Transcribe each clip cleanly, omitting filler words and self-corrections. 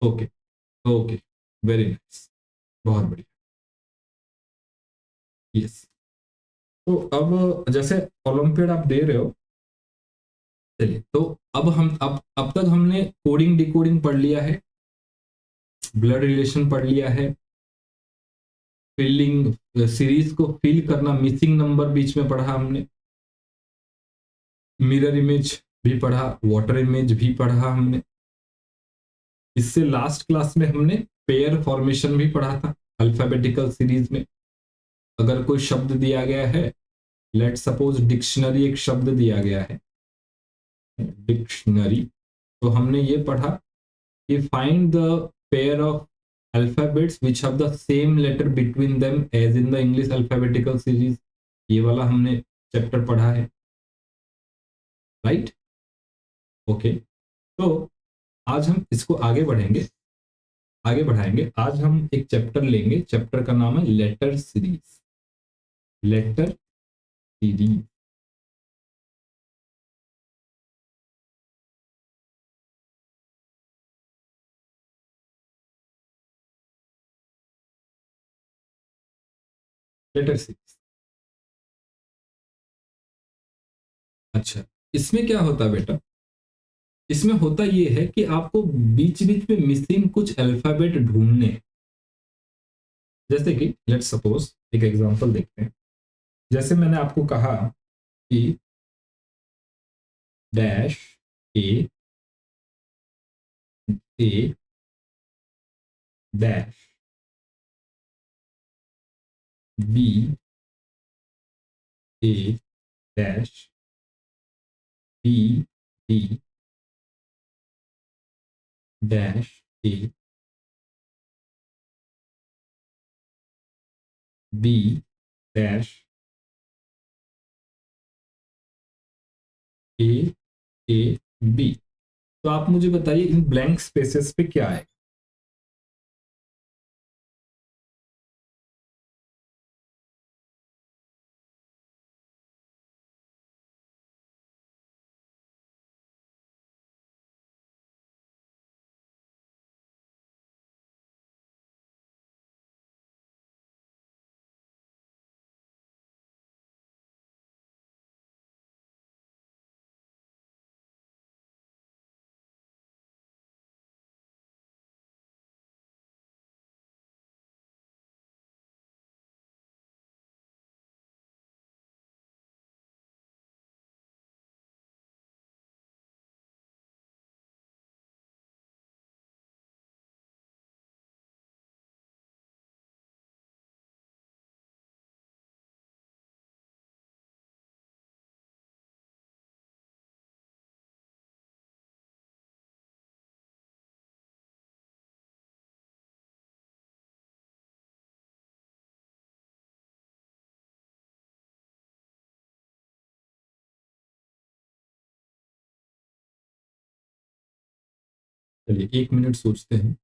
Okay okay, very nice, बहुत बढ़िया। Yes, तो अब जैसे ओलंपियड आप दे रहे हो, चलिए तो अब तक हमने कोडिंग डिकोडिंग पढ़ लिया है, ब्लड रिलेशन पढ़ लिया है, फिलिंग सीरीज को फिल करना, मिसिंग नंबर बीच में पढ़ा हमने, मिरर इमेज भी पढ़ा, वाटर इमेज भी पढ़ा हमने। इससे लास्ट क्लास में हमने पेयर फॉर्मेशन भी पढ़ा था अल्फाबेटिकल सीरीज में। अगर कोई शब्द दिया गया है, लेट सपोज डिक्शनरी एक शब्द दिया गया है, डिक्शनरी, तो हमने ये पढ़ा कि find the pair of alphabets which have the same letter between them as in the English alphabetical series। ये वाला हमने चैप्टर पढ़ा है, राइट? ओके, तो आज हम इसको आगे बढ़ेंगे, आगे बढ़ाएंगे। आज हम एक चैप्टर लेंगे, चैप्टर का नाम है letter series, letter series. Letter series, अच्छा, इसमें क्या होता है बेटा? इसमें होता ये है कि आपको बीच बीच में मिसिंग कुछ अल्फाबेट ढूंढने हैं। जैसे कि लेट्स सपोज एक एग्जांपल देखते हैं। जैसे मैंने आपको कहा कि dash A A dash B A dash B D dash A B dash A A B. तो आप मुझे बताइए इन ब्लैंक स्पेसेस पे क्या है? चलिए 1 मिनट सोचते हैं।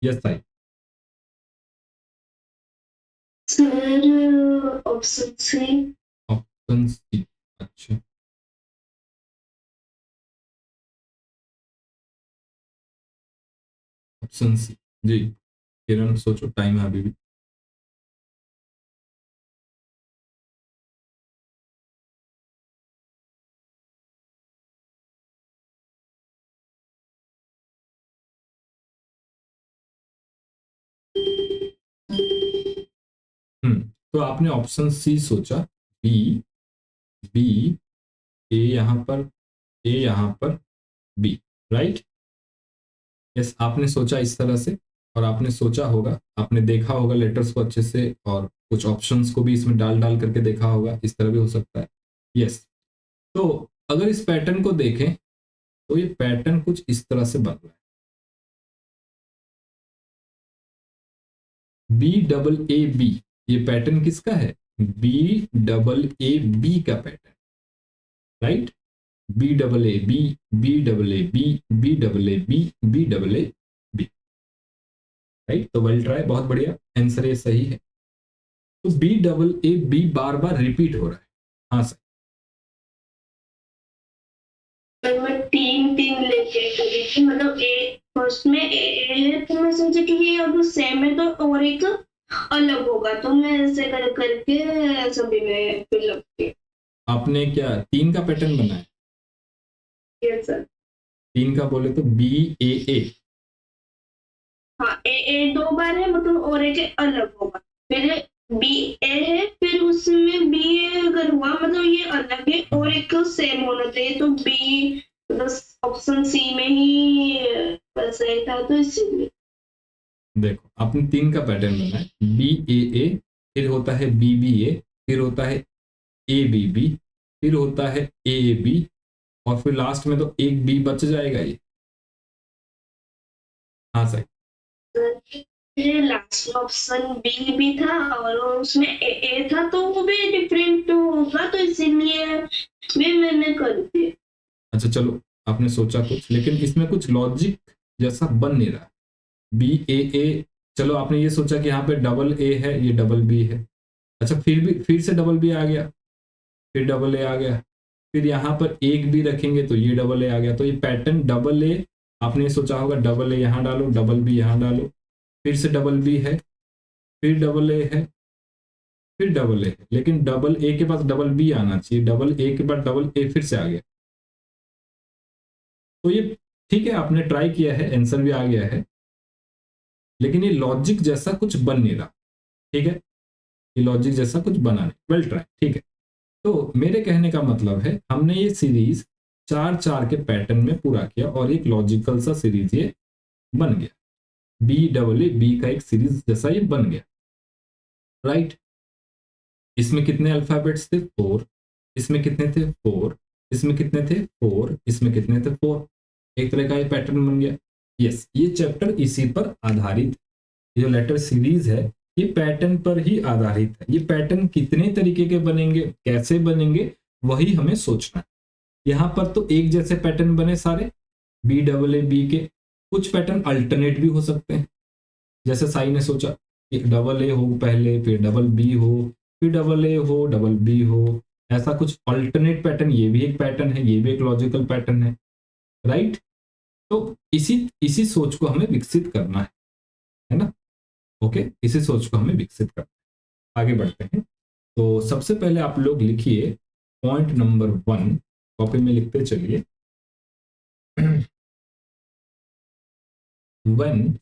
यस भाई। Sir option C. Option C, अच्छा, ऑप्शन सी। जी किरण सोचो, टाइम है अभी भी। तो आपने ऑप्शन सी सोचा, बी, बी ए यहाँ पर, ए यहाँ पर, बी, राइट? यस, आपने सोचा इस तरह से, और आपने सोचा होगा, आपने देखा होगा लेटर्स को अच्छे से, और कुछ ऑप्शंस को भी इसमें डाल डाल करके देखा होगा, इस तरह भी हो सकता है। यस, तो अगर इस पैटर्न को देखें तो ये पैटर्न कुछ इस तरह से बन रहा है। B AA B, ये पैटर्न किसका है? BAAB का pattern, right? BAAB BAAB BAAB BAAB, right? तो वेल ट्राई, बहुत बढ़िया, आंसर ये सही है। तो BAAB बार बार रिपीट हो रहा है। हाँ सर, मैं तीन तीन लेके करी थी, मतलब ए फर्स्ट में ए है, तो मैं सोची कि ये अब सेम है तो और एक अलग होगा, तो मैं ऐसे कर करके सभी में फिलअप किया। आपने क्या 3 का पैटर्न बनाया? Yes sir. 3 का बोले तो BAA, हाँ, ए दो बार है मतलब, और एक अलग होगा, फिर बी ए है, फिर उसमें बी ए अगर हुआ मतलब ये अलग है और एक सेम होना चाहिए, तो बी मतलब ऑप्शन सी में ही सही था, तो इसीलिए। देखो आपने 3 का पैटर्न बनाया, BAA, फिर होता है BBA, फिर होता है ABB, फिर होता है AAB, और फिर लास्ट में तो एक बी बच जाएगा ये। हाँ सर, ये लास्ट ऑप्शन बी भी था और उसमें ए था, तो वो भी डिफरेंट होगा, तो इसीलिए भी मैंने कर दिया। अच्छा चलो, आपने सोचा कुछ, लेकिन इसमें कुछ लॉजिक जैसा बन नहीं रहा। BAA, चलो आपने ये सोचा कि यहाँ पे डबल ए है, ये डबल बी है। अच्छा, फिर से डबल बी आ गया, फिर डबल ए आ गया, फिर यहाँ पर एक बी रखेंगे तो ये डबल ए आ गया। तो ये पैटर्न डबल ए, आपने सोचा होगा डबल ए यहाँ डालो, डबल बी यहाँ डालो, फिर से डबल बी है, फिर डबल ए है, फिर डबल ए है, लेकिन डबल ए के पास डबल बी आना चाहिए, डबल ए के बाद डबल ए फिर से आ गया। तो ये ठीक है, आपने ट्राई किया है, आंसर भी आ गया है, लेकिन ये लॉजिक जैसा कुछ बन नहीं रहा। ठीक है, ये लॉजिक जैसा कुछ बना नहीं, वेल ट्राई, ठीक है। तो मेरे कहने का मतलब है, हमने ये सीरीज 4-4 के पैटर्न में पूरा किया और एक लॉजिकल सा सीरीज ये बन गया। BAAB का एक सीरीज जैसा ये बन गया, राइट? इसमें कितने अल्फाबेट्स थे? 4। इसमें कितने थे? 4। इसमें कितने थे? 4। इसमें कितने थे? 4। एक तरह का ये पैटर्न बन गया। यस, ये चैप्टर इसी पर आधारित, ये जो लेटर सीरीज है ये पैटर्न पर ही आधारित है। ये पैटर्न कितने तरीके के बनेंगे, कैसे बनेंगे, वही हमें सोचना है। यहाँ पर तो एक जैसे पैटर्न बने सारे BAAB के, कुछ पैटर्न अल्टरनेट भी हो सकते हैं, जैसे साई ने सोचा एक डबल ए हो पहले, फिर डबल बी हो, फिर डबल ए हो, डबल बी हो, ऐसा कुछ अल्टरनेट पैटर्न, ये भी एक पैटर्न है, ये भी एक लॉजिकल पैटर्न है, राइट? तो इसी इसी सोच को हमें विकसित करना है ना? ओके, इसी सोच को हमें विकसित करना है। आगे बढ़ते हैं। तो सबसे पहले आप लोग लिखिए पॉइंट नंबर 1, कॉपी में लिखते चलिए। When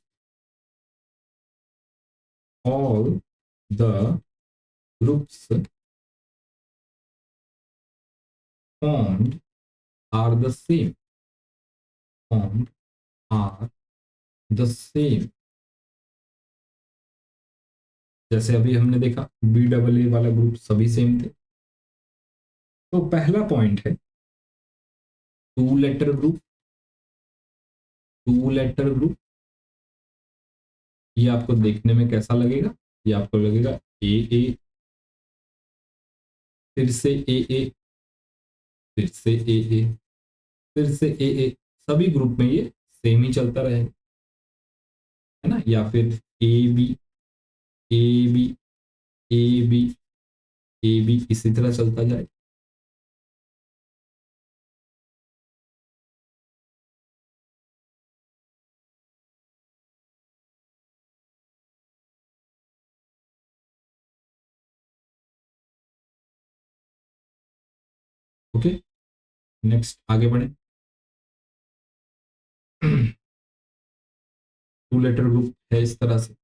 all the groups formed are the same, formed are the same, जैसे अभी हमने देखा BAA वाला ग्रुप सभी सेम थे। तो पहला पॉइंट है 2 लेटर ग्रुप, 2 लेटर ग्रुप, ये आपको देखने में कैसा लगेगा? ये आपको लगेगा AA, फिर से AA, फिर से AA, फिर से AA, सभी ग्रुप में ये सेम ही चलता रहेगा, है ना? या फिर AB, AB, AB, AB, इसी तरह चलता जाए। ओके, नेक्स्ट आगे बढ़े। 2 लेटर ग्रुप है इस तरह से।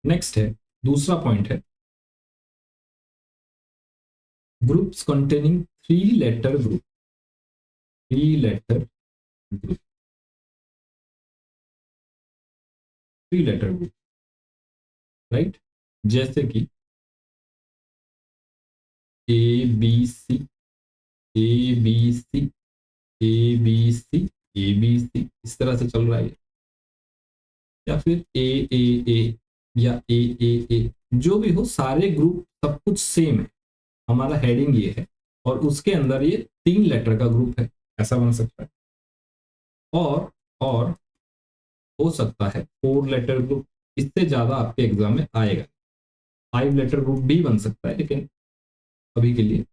नेक्स्ट है, दूसरा पॉइंट है groups containing 3 letter group. 3 letter group, 3 letter group, right. जैसे कि A B C, A B C, A B C, A B C, इस तरह से चल रहा है, या फिर ए या ए, जो भी हो, सारे ग्रुप सब कुछ सेम है, हमारा हेडिंग ये है और उसके अंदर ये 3 लेटर का ग्रुप है, ऐसा बन सकता है। और हो सकता है 4 लेटर ग्रुप, इससे ज्यादा आपके एग्जाम में आएगा। 5 लेटर ग्रुप भी बन सकता है, लेकिन अभी के लिए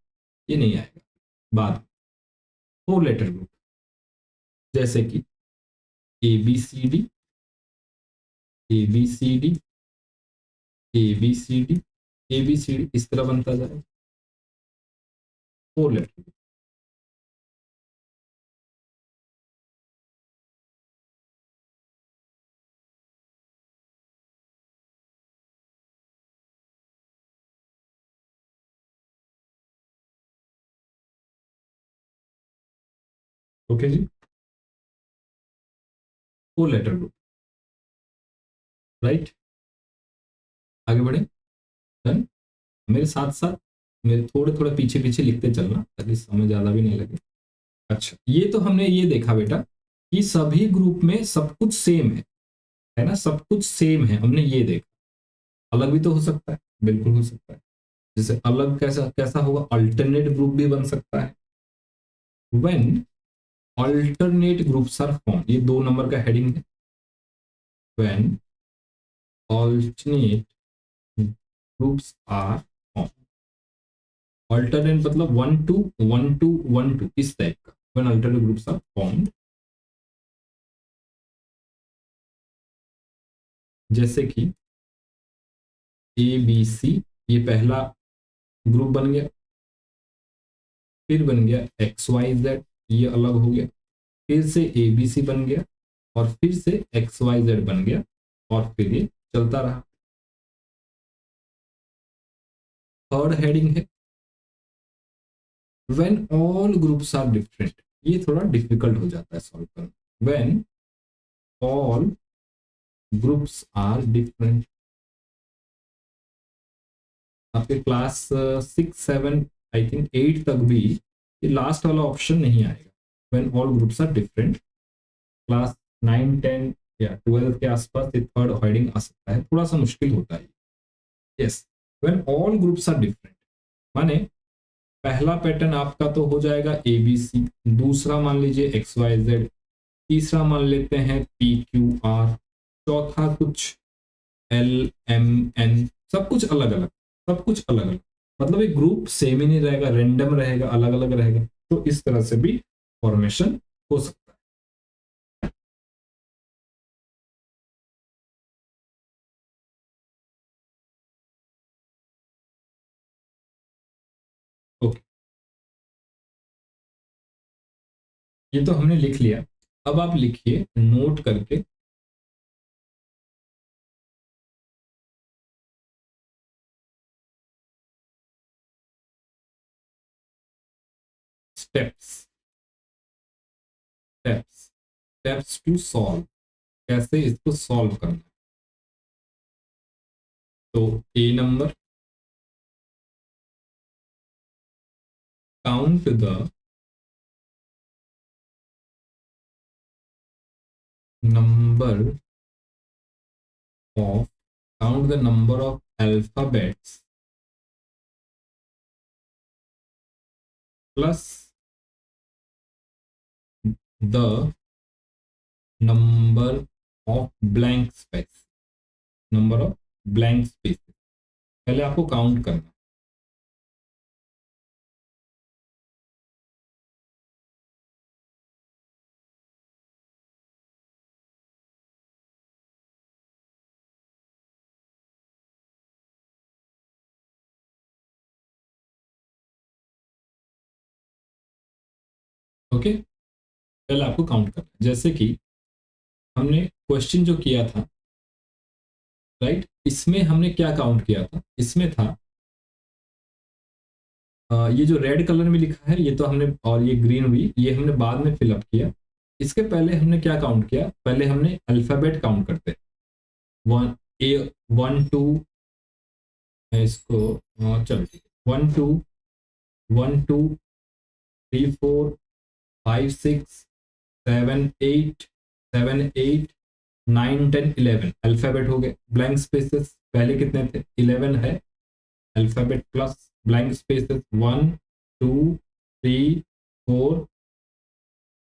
ये नहीं आएगा, बाद 4 लेटर ग्रुप, जैसे कि A B C D, A B C D, A B C D, A B C D, इस तरह बनता जाएगा 4 लेटर। ओके जी, 4 लेटर ग्रुप, राइट। आगे बढ़े, डन। मेरे साथ साथ मेरे थोड़े थोड़े पीछे पीछे लिखते चलना, ताकि समय ज्यादा भी नहीं लगे। अच्छा, ये तो हमने ये देखा बेटा कि सभी ग्रुप में सब कुछ सेम है ना, सब कुछ सेम है, हमने ये देखा। अलग भी तो हो सकता है, बिल्कुल हो सकता है। जैसे अलग कैसा कैसा होगा, अल्टरनेट ग्रुप भी बन सकता है। When alternate groups are form, ये 2 नंबर का हेडिंग है। When alternate groups are form, alternate मतलब 1 2 1 2 1 2, इस टाइप का। When alternate groups are formed, जैसे कि ए बी सी, ये पहला ग्रुप बन गया, फिर बन गया एक्स वाई जेड, ये अलग हो गया, फिर से ए बी सी बन गया, और फिर से एक्स वाई जेड बन गया, और फिर ये चलता रहा। थर्ड हेडिंग है when all groups are different, ये थोड़ा डिफिकल्ट हो जाता है सॉल्व करना। When all groups are different, आपके क्लास 6 7 आई थिंक 8 तक भी ये लास्ट वाला ऑप्शन नहीं आएगा, when all groups are different. Class 9 10 या 12 के आसपास ये थर्ड हेडिंग आ सकता है, थोड़ा सा मुश्किल होता है। Yes, when all groups are different, माने पहला पैटर्न आपका तो हो जाएगा ए बी सी, दूसरा मान लीजिए एक्स वाई जेड, तीसरा मान लेते हैं पी क्यू आर, चौथा कुछ एल एम एन, सब कुछ अलग अलग, सब कुछ अलग अलग, मतलब एक ग्रुप सेम ही नहीं रहेगा, रेंडम रहेगा, अलग अलग रहेगा। तो इस तरह से भी फॉर्मेशन हो सकता है। ओके, ये तो हमने लिख लिया। अब आप लिखिए नोट करके, steps, steps, steps to solve, कैसे इसको सॉल्व करना है। तो a number, count the number of, count the number of alphabets plus the number of blank space, number of blank space, पहले आपको काउंट करना। ओके, पहले आपको काउंट करना है। जैसे कि हमने क्वेश्चन जो किया था, राइट, इसमें हमने क्या काउंट किया था, इसमें था ये जो रेड कलर में लिखा है ये तो हमने, और ये ग्रीन हुई ये हमने बाद में फिलअप किया। इसके पहले हमने क्या काउंट किया, पहले हमने अल्फाबेट काउंट करते, वन ए 1 2, इसको चलो ठीक है, 1 2 1 2 3 4 5 6 7 8 अल्फाबेट हो गए। ब्लैंक स्पेसेस पहले कितने थे, 11 है, अल्फाबेट प्लस ब्लैंक स्पेसेस 1 2 3 4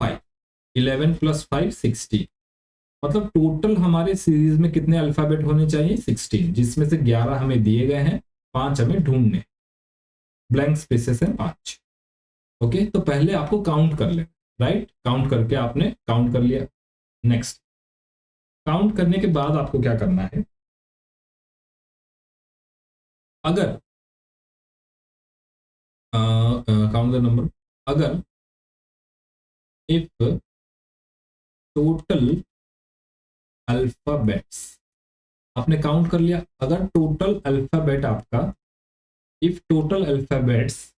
5, 11 + 5 16, मतलब टोटल हमारे सीरीज में कितने अल्फाबेट होने चाहिए, 16, जिसमें से 11 हमें दिए गए हैं, 5 हमें ढूंढने, ब्लैंक स्पेसेस है 5। ओके, तो पहले आपको काउंट कर ले, राइट, काउंट करके आपने काउंट कर लिया। नेक्स्ट, काउंट करने के बाद आपको क्या करना है, अगर काउंट द नंबर, अगर इफ टोटल अल्फाबेट्स, आपने काउंट कर लिया, अगर टोटल अल्फाबेट आपका, इफ टोटल अल्फाबेट्स,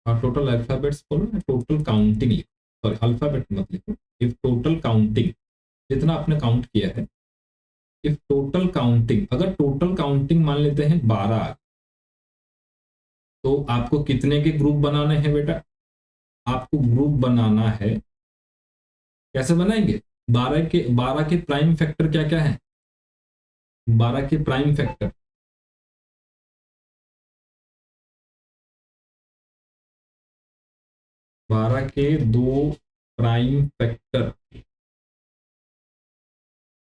और टोटल अल्फाबेट्स बोलो ना, टोटल काउंटिंग लिखो, सॉरी अल्फाबेट मत लिखो, इफ टोटल काउंटिंग, जितना आपने काउंट किया है, इफ टोटल काउंटिंग, अगर टोटल काउंटिंग मान लेते हैं 12, तो आपको कितने के ग्रुप बनाने हैं बेटा, आपको ग्रुप बनाना है, कैसे बनाएंगे, 12 के प्राइम फैक्टर क्या क्या है, 12 के प्राइम फैक्टर, 12 के 2 प्राइम फैक्टर,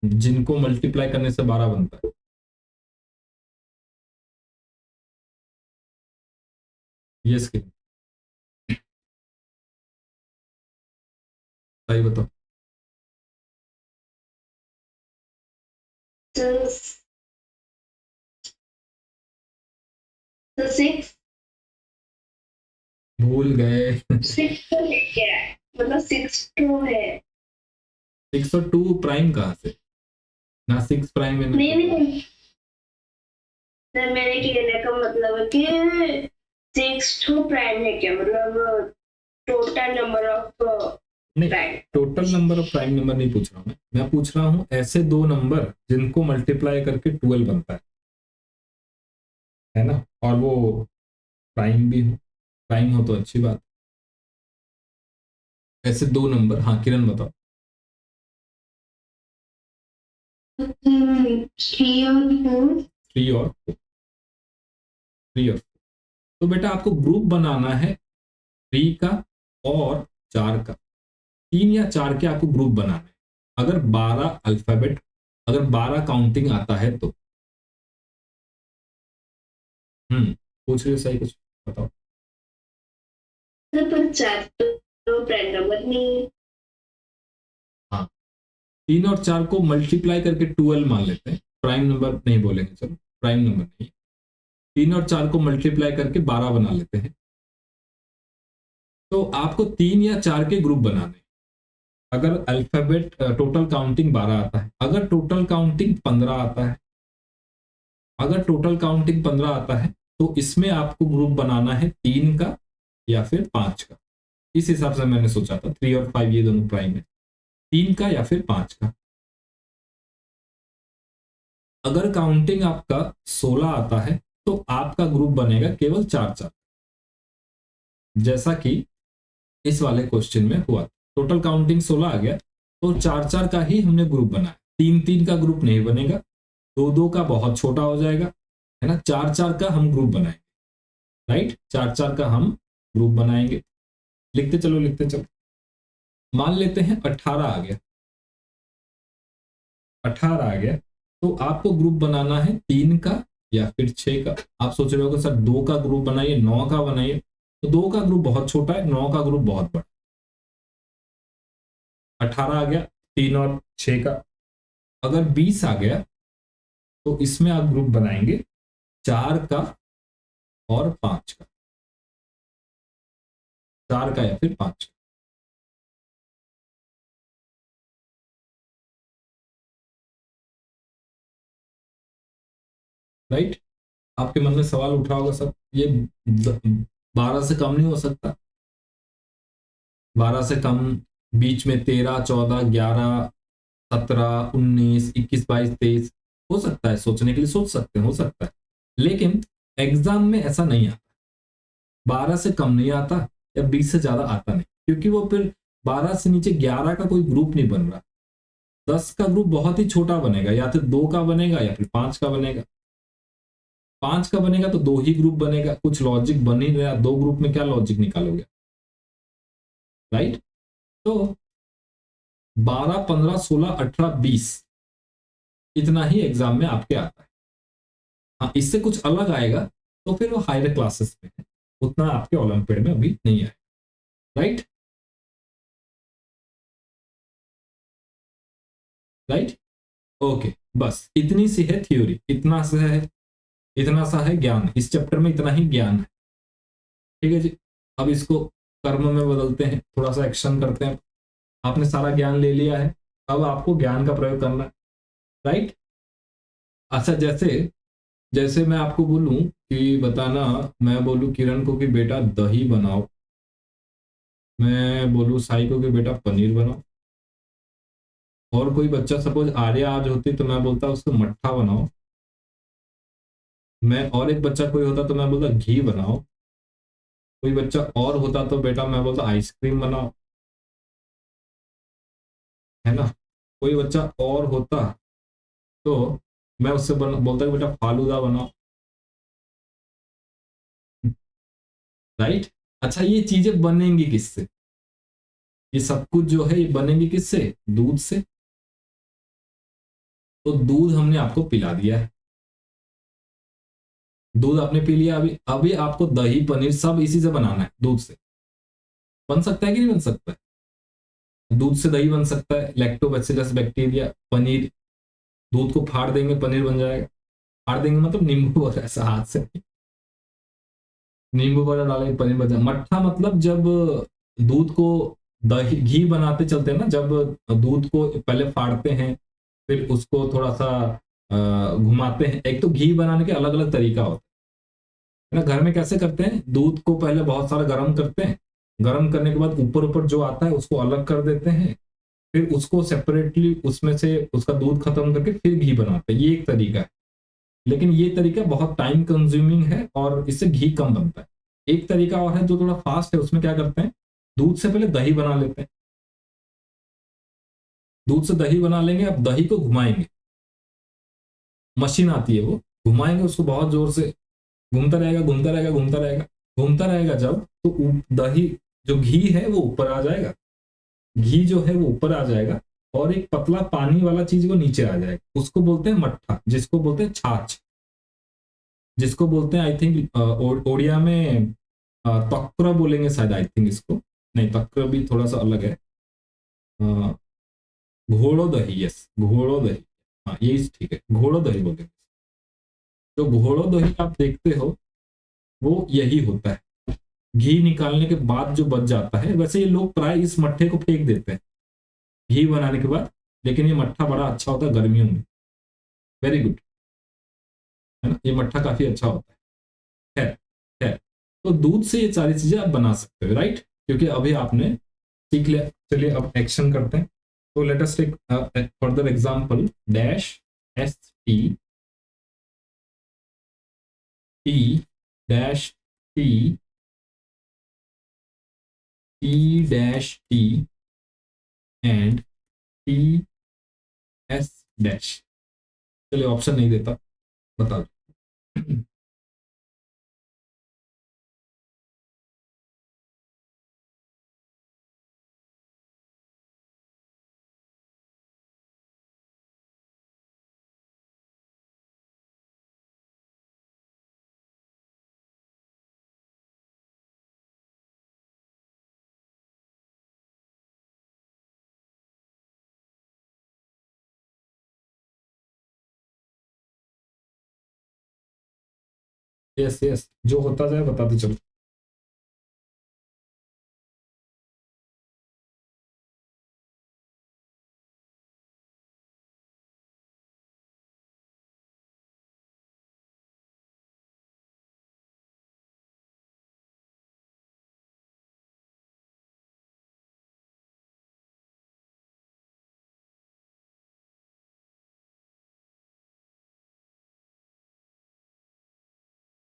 जिनको मल्टीप्लाई करने से 12 बनता है, यस कि सही बताओ, तो 6 भूल गए। 6 तो है क्या, मतलब 6 टू है, 6 और 2 प्राइम कहाँ से, ना 6 प्राइम है ना, नहीं सर मेरे कहने का मतलब है कि 6 टू प्राइम है क्या, मतलब टोटल नंबर ऑफ नहीं, prime. Total number of prime number नहीं पूछ रहा हूँ मैं पूछ रहा हूँ ऐसे दो नंबर जिनको मल्टीप्लाई करके 12 बनता है ना, और वो प्राइम भी हो, प्राइम हो तो अच्छी बात, ऐसे दो नंबर, हाँ किरण बताओ। 3 और 4, तो बेटा आपको ग्रुप बनाना है 3 का और 4 का, 3 या 4 के आपको ग्रुप बनाना है, अगर 12 अल्फाबेट, अगर 12 काउंटिंग आता है तो, पूछ रहे हो सही, कुछ बताओ। पर 4 तो प्राइम नंबर नहीं है। हाँ, 3 और 4 को मल्टीप्लाई करके 12 मान लेते हैं, प्राइम नंबर नहीं बोलेंगे, चलो प्राइम नंबर नहीं, 3 और 4 को मल्टीप्लाई करके 12 बना लेते हैं, तो आपको 3 या 4 के ग्रुप बनाने, अगर अल्फाबेट टोटल काउंटिंग 12 आता है, अगर टोटल काउंटिंग 15 आता है, अगर टोटल काउंटिंग 15 आता है, तो इसमें आपको ग्रुप बनाना है 3 का या फिर 5 का, इस हिसाब से मैंने सोचा था, 3 और 5 ये दोनों प्राइम है, 3 का या फिर 5 का। अगर काउंटिंग आपका 16 आता है, तो आपका ग्रुप बनेगा केवल 4 4, जैसा कि इस वाले क्वेश्चन में हुआ, टोटल काउंटिंग 16 आ गया, तो 4 4 का ही हमने ग्रुप बनाया, 3 3 का ग्रुप नहीं बनेगा, 2 2 का बहुत छोटा हो जाएगा, है ना, 4 4 का हम ग्रुप बनाएंगे, राइट, 4 4 का हम ग्रुप बनाएंगे, लिखते चलो लिखते चलो, मान लेते हैं 18 आ गया, 18 आ गया, तो आपको ग्रुप बनाना है 3 का या फिर 6 का। आप सोच रहे हो सर 2 का ग्रुप बनाइए, 9 का बनाइए, तो 2 का ग्रुप बहुत छोटा है, 9 का ग्रुप बहुत बड़ा, 18 आ गया, 3 और 6 का, अगर 20 आ गया, तो इसमें आप ग्रुप बनाएंगे 4 का और 5 का, 4 का या फिर 5 का, राइट। आपके मन में सवाल उठ रहा होगा सर, ये 12 से कम नहीं हो सकता? 12 से कम, बीच में 13, 14, 11, 17, 19, 21, 22, 23 हो सकता है, सोचने के लिए सोच सकते हैं, हो सकता है, लेकिन एग्जाम में ऐसा नहीं आता। 12 से कम नहीं आता या 20 से ज्यादा आता नहीं, क्योंकि वो फिर 12 से नीचे 11 का कोई ग्रुप नहीं बन रहा। 10 का ग्रुप बहुत ही छोटा बनेगा, या तो 2 का बनेगा या फिर 5 का बनेगा। 5 का बनेगा तो 2 ही ग्रुप बनेगा, कुछ लॉजिक बन ही रहा, 2 ग्रुप में क्या लॉजिक निकालोगे, राइट? तो 12, 15, 16, 18, 20 इतना ही एग्जाम में आपके आता है। हाँ, इससे कुछ अलग आएगा तो फिर वो हायर क्लासेस में है, उतना आपके ओलंपियड में अभी नहीं आएगा, राइट? राइट, ओके, बस इतनी सी है थ्योरी, इतना सा है ज्ञान, इस चैप्टर में इतना ही ज्ञान है। ठीक है जी, अब इसको कर्म में बदलते हैं, थोड़ा सा एक्शन करते हैं। आपने सारा ज्ञान ले लिया है, अब आपको ज्ञान का प्रयोग करना है, राइट? अच्छा, जैसे जैसे मैं आपको बोलूं कि बताना, मैं बोलूं किरण को कि बेटा दही बनाओ, मैं बोलूं साई को कि बेटा पनीर बनाओ, और कोई बच्चा सपोज आर्या आज होती तो मैं बोलता उसको मट्ठा बनाओ, मैं और एक बच्चा कोई होता तो मैं बोलता घी बनाओ, कोई बच्चा और होता तो बेटा मैं बोलता आइसक्रीम बनाओ, है ना? कोई बच्चा और होता तो मैं उससे बोलता कि बेटा फालूदा बनाओ, राइट? अच्छा, ये चीजें बनेंगी किससे? ये सब कुछ जो है ये बनेंगी किससे? दूध से। तो दूध हमने आपको पिला दिया है, दूध आपने पी लिया, अभी अभी आपको दही पनीर सब इसी से बनाना है, दूध से। बन सकता है कि नहीं बन सकता है? दूध से दही बन सकता है, लैक्टोबैसिलस बैक्टीरिया, पनीर, दूध को फाड़ देंगे पनीर बन जाएगा। फाड़ देंगे मतलब नींबू और ऐसा हाथ से नहीं। नींबू वगैरह डालेंगे पनीर बन जाएगा। मट्ठा मतलब जब दूध को दही घी बनाते चलते हैं ना, जब दूध को पहले फाड़ते हैं, फिर उसको थोड़ा सा घुमाते हैं। एक तो घी बनाने के अलग अलग तरीका होता है ना, घर में कैसे करते हैं, दूध को पहले बहुत सारा गर्म करते हैं, गर्म करने के बाद ऊपर ऊपर जो आता है उसको अलग कर देते हैं, फिर उसको सेपरेटली उसमें से उसका दूध खत्म करके फिर घी बनाते हैं, ये एक तरीका है। लेकिन ये तरीका बहुत टाइम कंज्यूमिंग है और इससे घी कम बनता है। एक तरीका और है जो थोड़ा फास्ट है, उसमें क्या करते हैं, दूध से पहले दही बना लेते हैं, दूध से दही बना लेंगे, अब दही को घुमाएंगे, मशीन आती है वो, घुमाएंगे उसको बहुत जोर से, घूमता रहेगा घूमता रहेगा घूमता रहेगा, घूमता रहेगा जब तो दही जो घी है वो ऊपर आ जाएगा, घी जो है वो ऊपर आ जाएगा, और एक पतला पानी वाला चीज वो नीचे आ जाएगा, उसको बोलते हैं मट्ठा, जिसको बोलते हैं छाछ, जिसको बोलते हैं आई थिंक ओडिया में तक्र बोलेंगे शायद, आई थिंक इसको, नहीं तक्र भी थोड़ा सा अलग है, अ, घोड़ो दही, यस घोड़ो दही, हाँ ये ठीक है, घोड़ो दही बोलेंगे। जो घोड़ो दही आप देखते हो वो यही होता है, घी निकालने के बाद जो बच जाता है, वैसे ये लोग प्राय इस मट्ठे को फेंक देते हैं घी बनाने के बाद, लेकिन ये मट्ठा बड़ा अच्छा होता है गर्मियों में, वेरी गुड, है ना, ये मट्ठा काफी अच्छा होता है। है तो दूध से ये सारी चीजें आप बना सकते हो, राइट? क्योंकि अभी आपने सीख लिया। चलिए अब एक्शन करते हैं। तो let us take further example, dash S T T dash T T dash T and T S dash. चलिए ऑप्शन नहीं देता, बता दो। यस यस, जो होता जाए बताते चलो।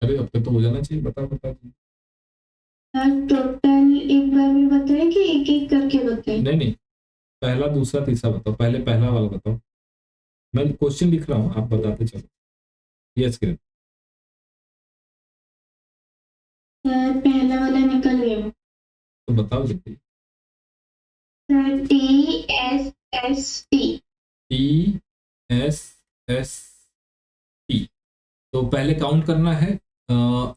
अरे अब तक तो हो जाना चाहिए, बता बता जी। टोटल एक बार में बताएं कि एक एक करके बताएं? नहीं नहीं, पहला दूसरा तीसरा बताओ, पहले पहला वाला बताओ। मैं क्वेश्चन लिख रहा हूँ, आप बताते चलो। यस किरण। सर पहला वाला निकल गया। तो बताओ जल्दी। Sir TSST। TSST। तो पहले काउंट करना है,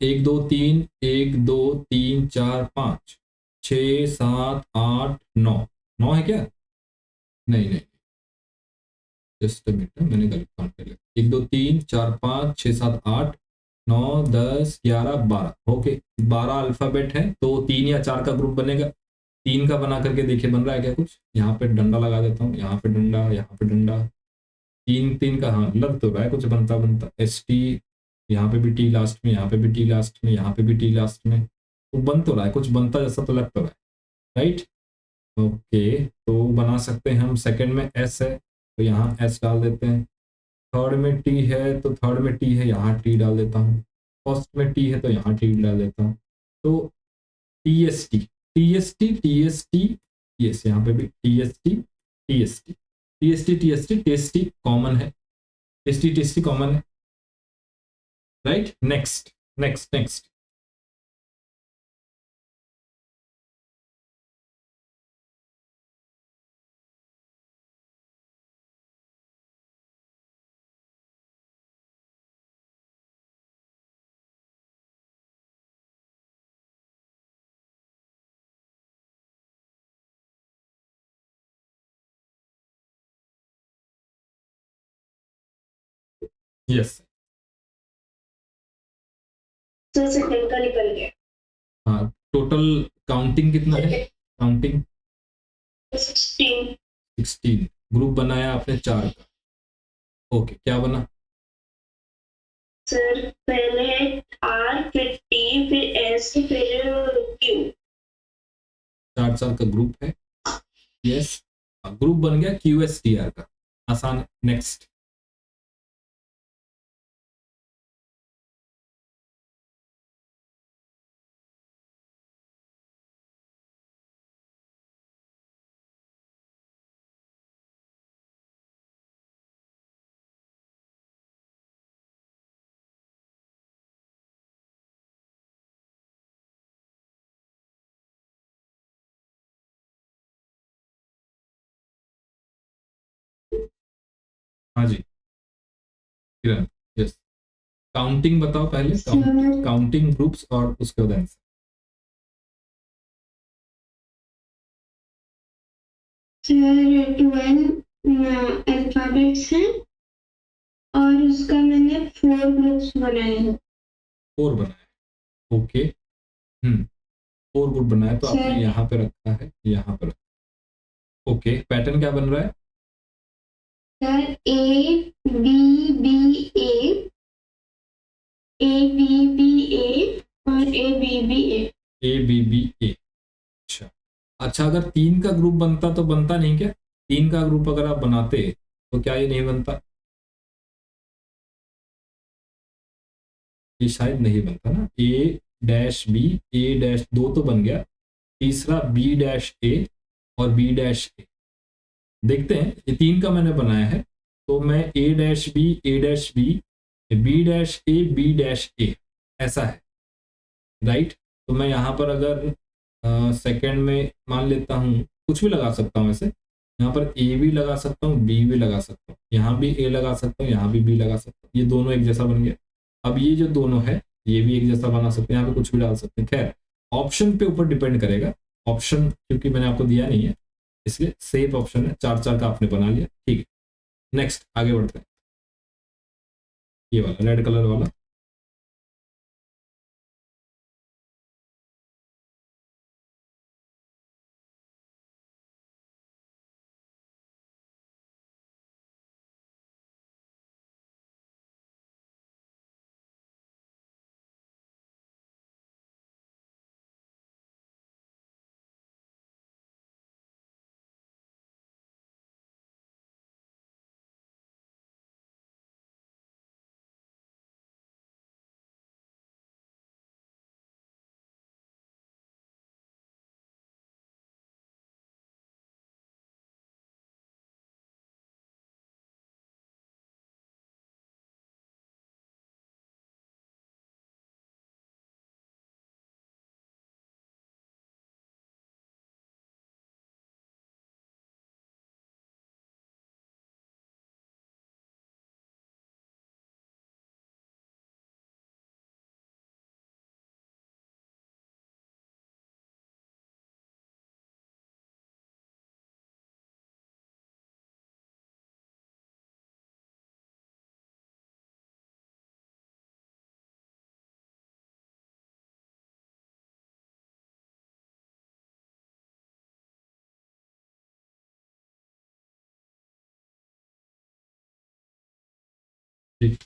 1 2 3, 1 2 3 4 5 6 7 8 9। 9 है क्या? नहीं नहीं, जस्ट मिनट, मैंने गलत काउंट कर लिया। 1 2 3 4 5 6 7 8 9 10 11 12। ओके, 12 अल्फाबेट है, तो 3 या 4 का ग्रुप बनेगा। 3 का बना करके देखिए बन रहा है क्या कुछ। यहाँ पे डंडा लगा देता हूँ, यहाँ पे डंडा, यहाँ पे डंडा। 3 3 का, हाँ लग तो रहा है कुछ बनता बनता। ST, यहाँ पे भी टी लास्ट में, यहाँ पे भी टी लास्ट में, यहाँ पे भी टी लास्ट में, तो बन तो रहा है कुछ, बनता जैसा तो लग तो रहा है। राइट। ओके, तो बना सकते हैं हम। सेकंड में S है तो यहाँ S डाल देते हैं। थर्ड में T है तो थर्ड में T है, यहाँ T डाल देता हूँ। फर्स्ट में T है तो यहाँ T डाल देता हूँ। तो TST, TST, TST, यस यहाँ पे भी TST, TST, TST, TST, TST common है, TST TST कॉमन है। Right. Next next next. Yes. Sir second का निकल गया। हाँ, टोटल काउंटिंग कितना है? काउंटिंग 16। 16। ग्रुप बनाया आपने 4 का। ओके, क्या बना? सर पहले R फिर T फिर S फिर Q। 4 का ग्रुप है। यस, ग्रुप बन गया QSTR का। आसान है। नेक्स्ट। हाँ जी किरण। यस, काउंटिंग बताओ पहले, काउंटिंग ग्रुप्स और उसके बाद आंसर। सर 12 अल्फाबेट्स हैं और उसका मैंने 4 ग्रुप्स बनाए हैं। 4 बनाया। ओके। 4 ग्रुप बनाया, तो आपने सर यहाँ पे रखा है, यहाँ पे रखा। ओके, पैटर्न क्या बन रहा है? सर ABBA, ABBA और ABBA। ABBA। अच्छा, अच्छा, अगर 3 का ग्रुप बनता तो बनता नहीं क्या? 3 का ग्रुप अगर आप बनाते तो क्या ये नहीं बनता? ये शायद नहीं बनता ना। A-B, A-2 तो बन गया, तीसरा B-A और B-A। देखते हैं, ये 3 का मैंने बनाया है, तो मैं A-B, A-B, B-A, B-A ऐसा है। राइट। तो मैं यहाँ पर अगर सेकंड में मान लेता हूँ, कुछ भी लगा सकता हूँ वैसे। यहाँ पर A भी लगा सकता हूँ, B भी लगा सकता हूँ, यहाँ भी A लगा सकता हूँ, यहाँ भी B लगा सकता हूँ, ये दोनों एक जैसा बन गया। अब ये जो दोनों है, ये भी एक जैसा बना सकते हैं, यहाँ पे कुछ भी डाल सकते हैं। खैर, ऑप्शन पे ऊपर डिपेंड करेगा। ऑप्शन क्योंकि मैंने आपको दिया नहीं है, इसलिए सेफ ऑप्शन है। 4 का आपने बना लिया, ठीक है। नेक्स्ट आगे बढ़ते हैं। ये वाला रेड कलर वाला। ठीक।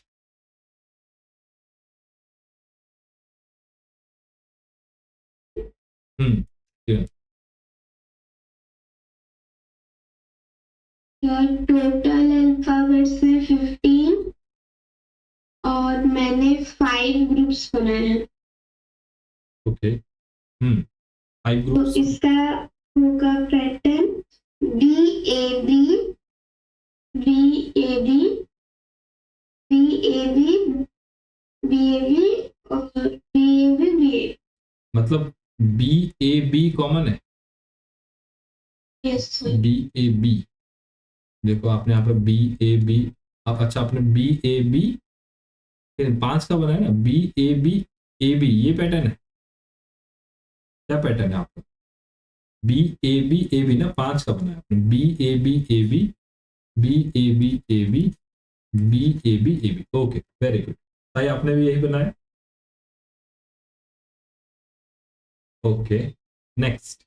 ठीक है। टोटल अल्फाबेट्स है 15 और मैंने 5 ग्रुप्स बनाए हैं। ओके। 5 तो ग्रुप्स। इसका होगा pattern BAB BAB BAB BAB और BAB BAB। मतलब BAB कॉमन है। यस BAB देखो आपने यहाँ पे BAB, आप अच्छा आपने BAB 5 का बनाया ना, BAB AB ये पैटर्न है, क्या पैटर्न है आपका? BAB AB ना 5 का बनाया आपने, BAB AB BAB AB BAB AB। Okay very good, भाई आपने भी यही बनाया। Okay next.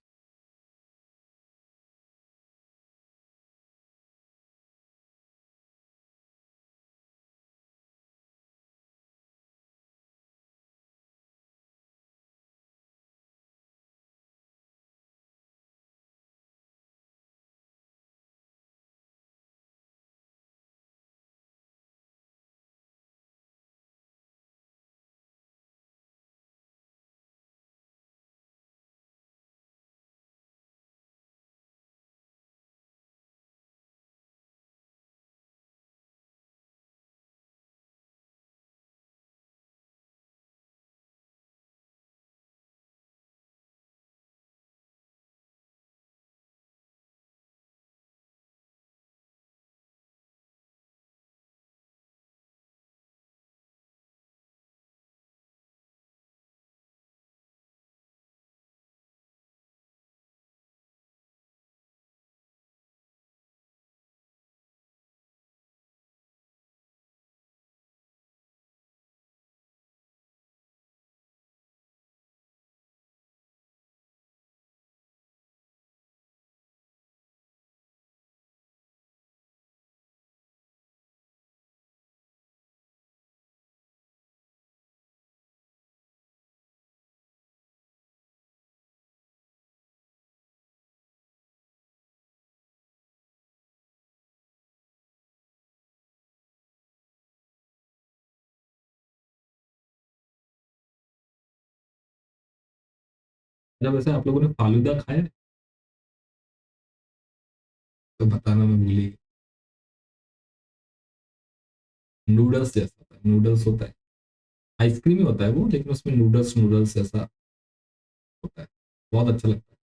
जब वैसे आप लोगों ने फालूदा खाया है? तो बताना मैं भूल ही। नूडल्स जैसा होता है, नूडल्स होता है, आइसक्रीम ही होता है वो, लेकिन उसमें नूडल्स नूडल्स जैसा होता है, बहुत अच्छा लगता है।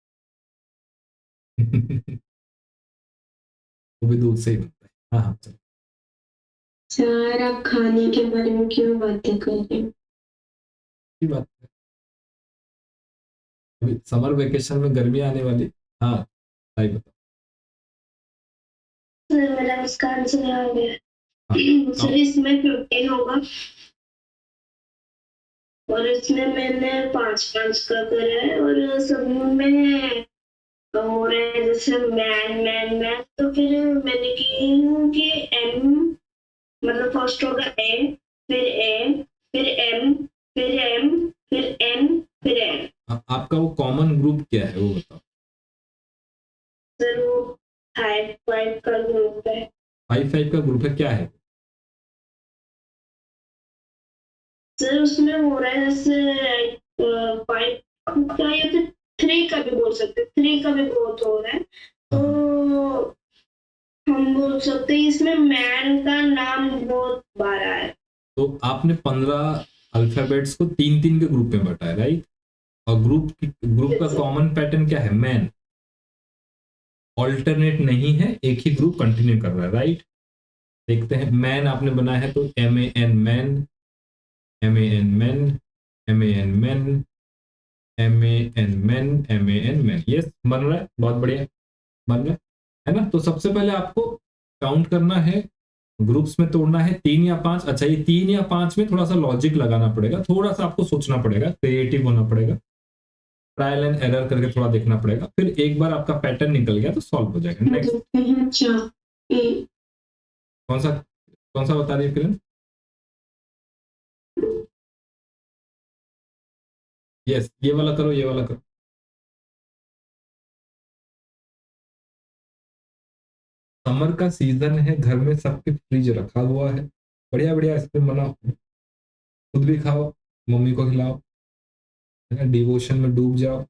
वो भी दूध से ही बनता है। हाँ हाँ चलो। सर आप खाने के बारे में क्यों बातें कर रहे हो? की बात है, अभी समर वेकेशन में गर्मी आने वाली। हाँ सही बताओ। सर मेरा उसका आंसर आ गया। हाँ सर इसमें 15 होगा और इसमें मैंने 5-5 का करा है और सब में हो रहा है जैसे मैन मैन मैन, तो फिर मैंने की हूँ कि एम मतलब फर्स्ट होगा ए फिर ए फिर एम फिर एम फिर एन फिर एन। आपका वो कॉमन ग्रुप क्या है वो बताओ। सर वो 5 का ग्रुप है। 5 का ग्रुप है, क्या है? सर उसमें हो रहा है जैसे 5 का या फिर 3 का भी बोल सकते हैं, 3 का भी बहुत हो रहा है, तो हम बोल सकते हैं इसमें मैन का नाम बहुत बार है। तो आपने 15 अल्फाबेट्स को 3-3 के ग्रुप में बांटा है, राइट? और ग्रुप का कॉमन पैटर्न क्या है? मैन, ऑल्टरनेट नहीं है, एक ही ग्रुप कंटिन्यू कर रहा है, राइट? देखते हैं, मैन आपने बनाया है तो MAN man, MAN man, MAN man, MAN man, MAN man. Yes बन रहा है, बहुत बढ़िया बन रहा है ना? तो सबसे पहले आपको काउंट करना है, ग्रुप्स में तोड़ना है 3 या 5। अच्छा ये 3 या 5 में थोड़ा सा लॉजिक लगाना पड़ेगा, थोड़ा सा आपको सोचना पड़ेगा, क्रिएटिव होना पड़ेगा, ट्रायल एंड एरर करके थोड़ा देखना पड़ेगा, फिर एक बार आपका पैटर्न निकल गया तो सॉल्व हो जाएगा। नेक्स्ट कौन सा बता रही है किरण? यस, ये वाला करो, ये वाला करो। समर का सीजन है, घर में सबके फ्रिज रखा हुआ है, बढ़िया बढ़िया आइसक्रीम बनाओ, खुद भी खाओ, मम्मी को खिलाओ, है ना, डिवोशन में डूब जाओ।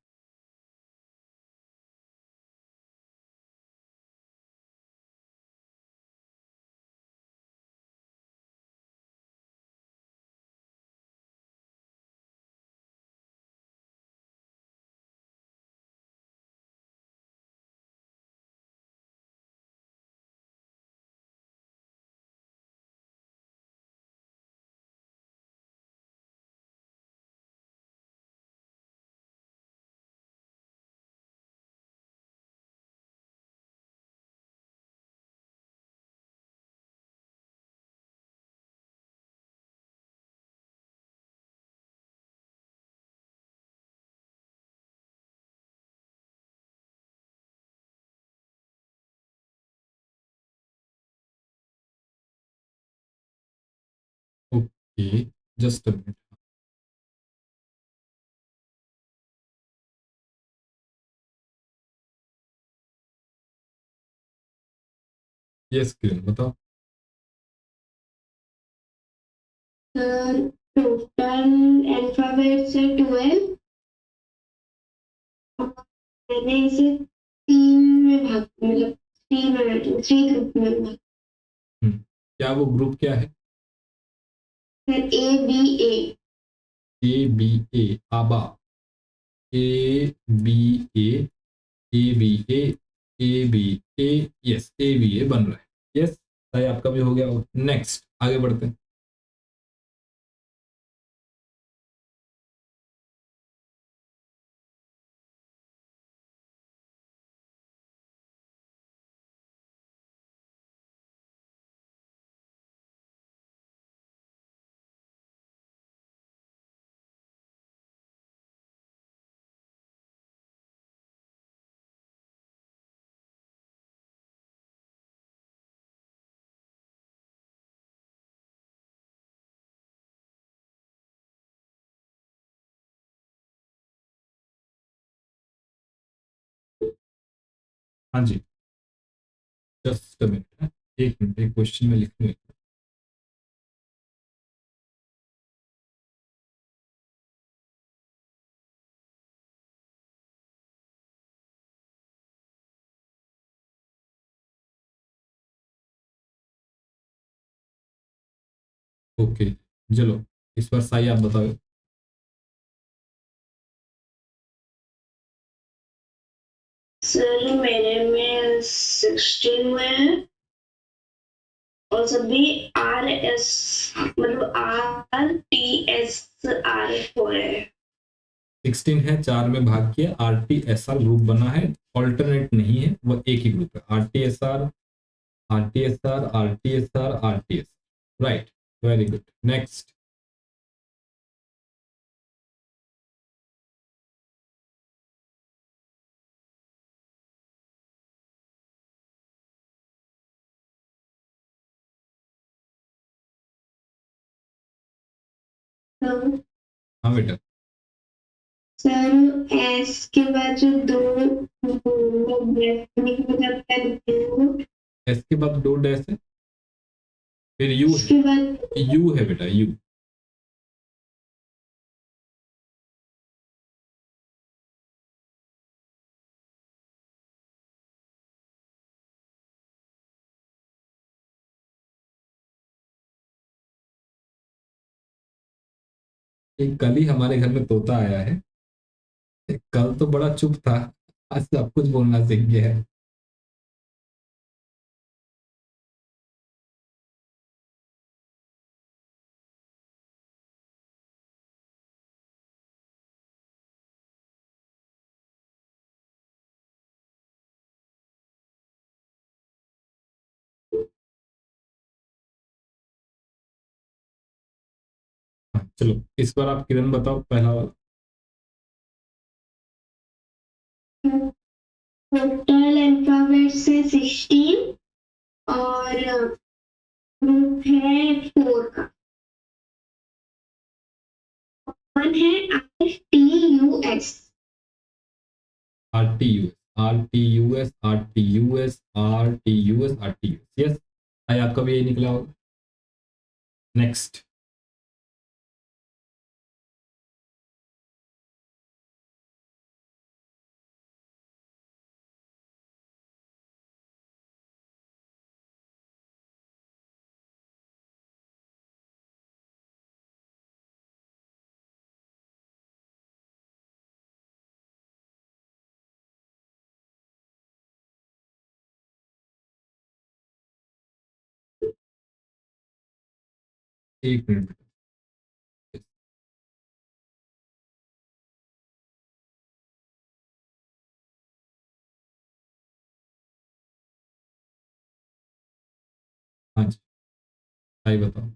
Okay, just a minute. Yes Kiran, बताओ। टोटल अल्फाबेट्स है 12। मैंने इसे 3 में भाग, मतलब 3 ग्रुप में भाग। क्या वो ग्रुप क्या है? ABA। ABA, आबा। ABA, ABA, ABA, yes ABA बन रहा है। यस, सही, आपका भी हो गया। नेक्स्ट आगे बढ़ते हैं। हाँ जी, जस्ट अ मिनट, एक मिनट, एक क्वेश्चन में लिख लूँ। ओके, चलो इस बार साई आप बताओ। सर मेरे में 16 हुए हैं और सभी RS, मतलब RTSR हो रहे हैं। 16 है, 4 में भाग किया, RTSR ग्रुप बना है, ऑल्टरनेट नहीं है, वो एक ही ग्रुप है। RTSR, RTSR, RTSR, RTSR, right, very good. Next. तो हाँ बेटा। सर एस के बाद जो दो ब्रैकेट में जाता है दो, एस के बाद 2 डैश है, फिर यू है। उसके बाद यू है बेटा, यू। एक कल ही हमारे घर में तोता आया है, कल तो बड़ा चुप था, आज सब कुछ बोलना सीख गया है। हाँ, चलो इस बार आप किरण बताओ पहला वाला। टोटल अल्फाबेट्स है 16 और ग्रुप है 4 का। वन है RTUS, RTUS, RTUS, RTUS, RTUS. Yes, I आपका भी यही निकला होगा. नेक्स्ट. एक मिनट. हाँ जी, आई बताओ.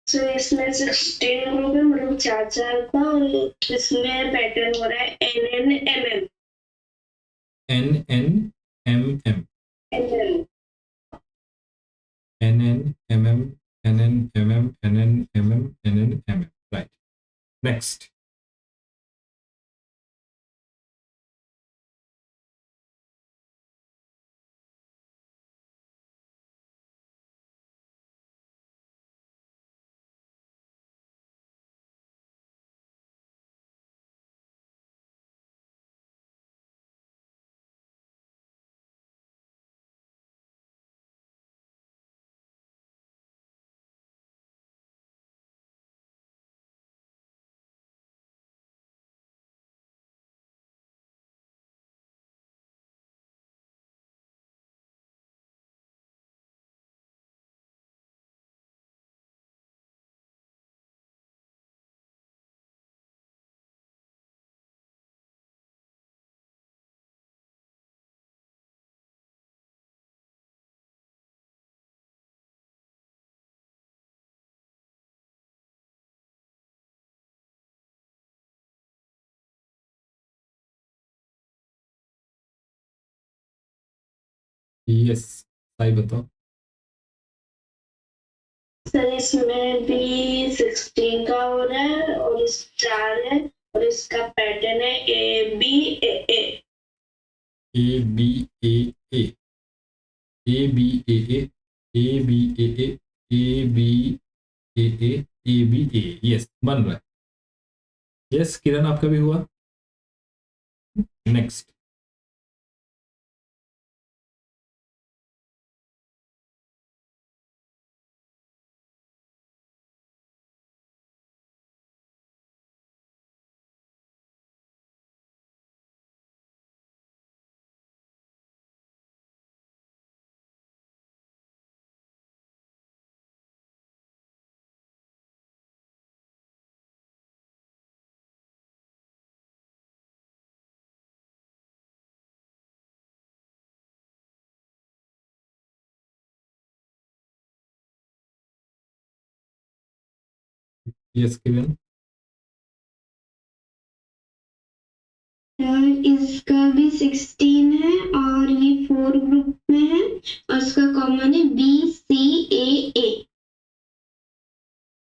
तो इसमें 16 हो गए, मतलब 4 का, और इसमें पैटर्न हो रहा है NNMM. NNMM, NN. NNMM, NNMM, NNMM, NNMM. Right. Next. Yes, आई बताओ. सर इसमें भी 16 का हो रहा है, और इस 4 है, और इसका पैटर्न है ABAA. ABAA, ABAA, ABAA, ABAA, ABA. Yes, बन रहा है. यस, किरण आपका भी हुआ. नेक्स्ट. यस, किरण. इसका भी 16 है, और ये 4 ग्रुप में है, और इसका कॉमन है BCAA.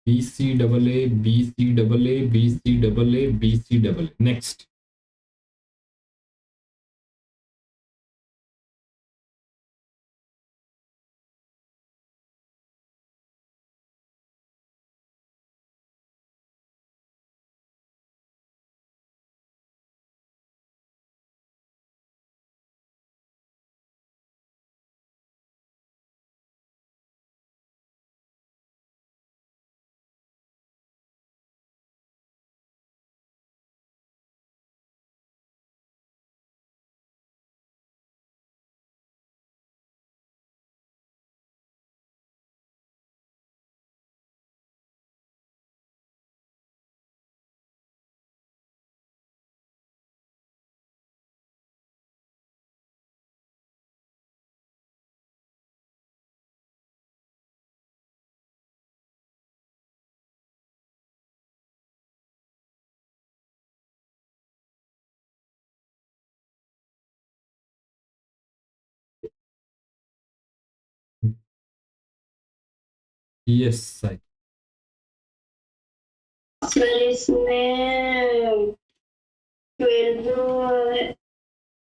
BCAA, BCAA, BCAA, BCAA. Next. Yes, I. Sir इसमें 12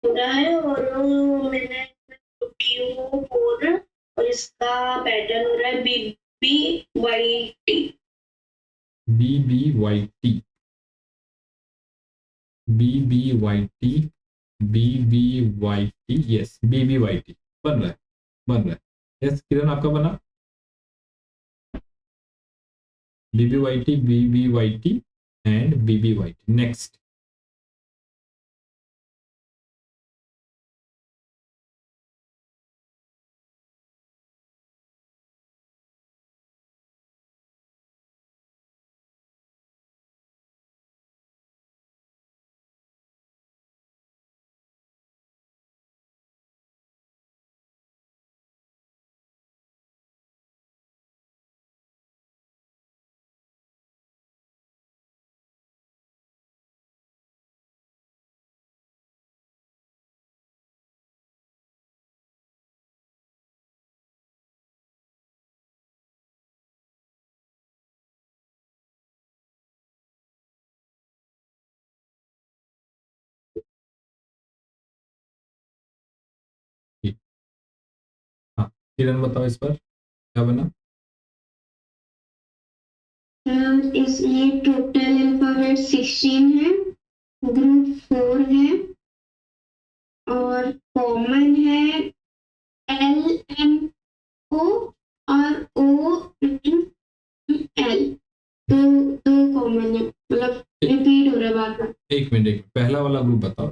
पूरा है और मैंने की हूँ 4 और इसका पैटर्न हो रहा है BBYT। BBYT BBYT BBYT, yes BBYT बन रहा है। यस किरण आपका बना BBYT BBYT and BBYT। Next हाँ किरण बताओ इस पर क्या बना। इस ये टोटल अल्फाबेट 16 है, ग्रुप 4 है और कॉमन है LMO और ONL। दो कॉमन है, मतलब रिपीट हो रहा है बार बार। एक मिनट पहला वाला ग्रुप बताओ।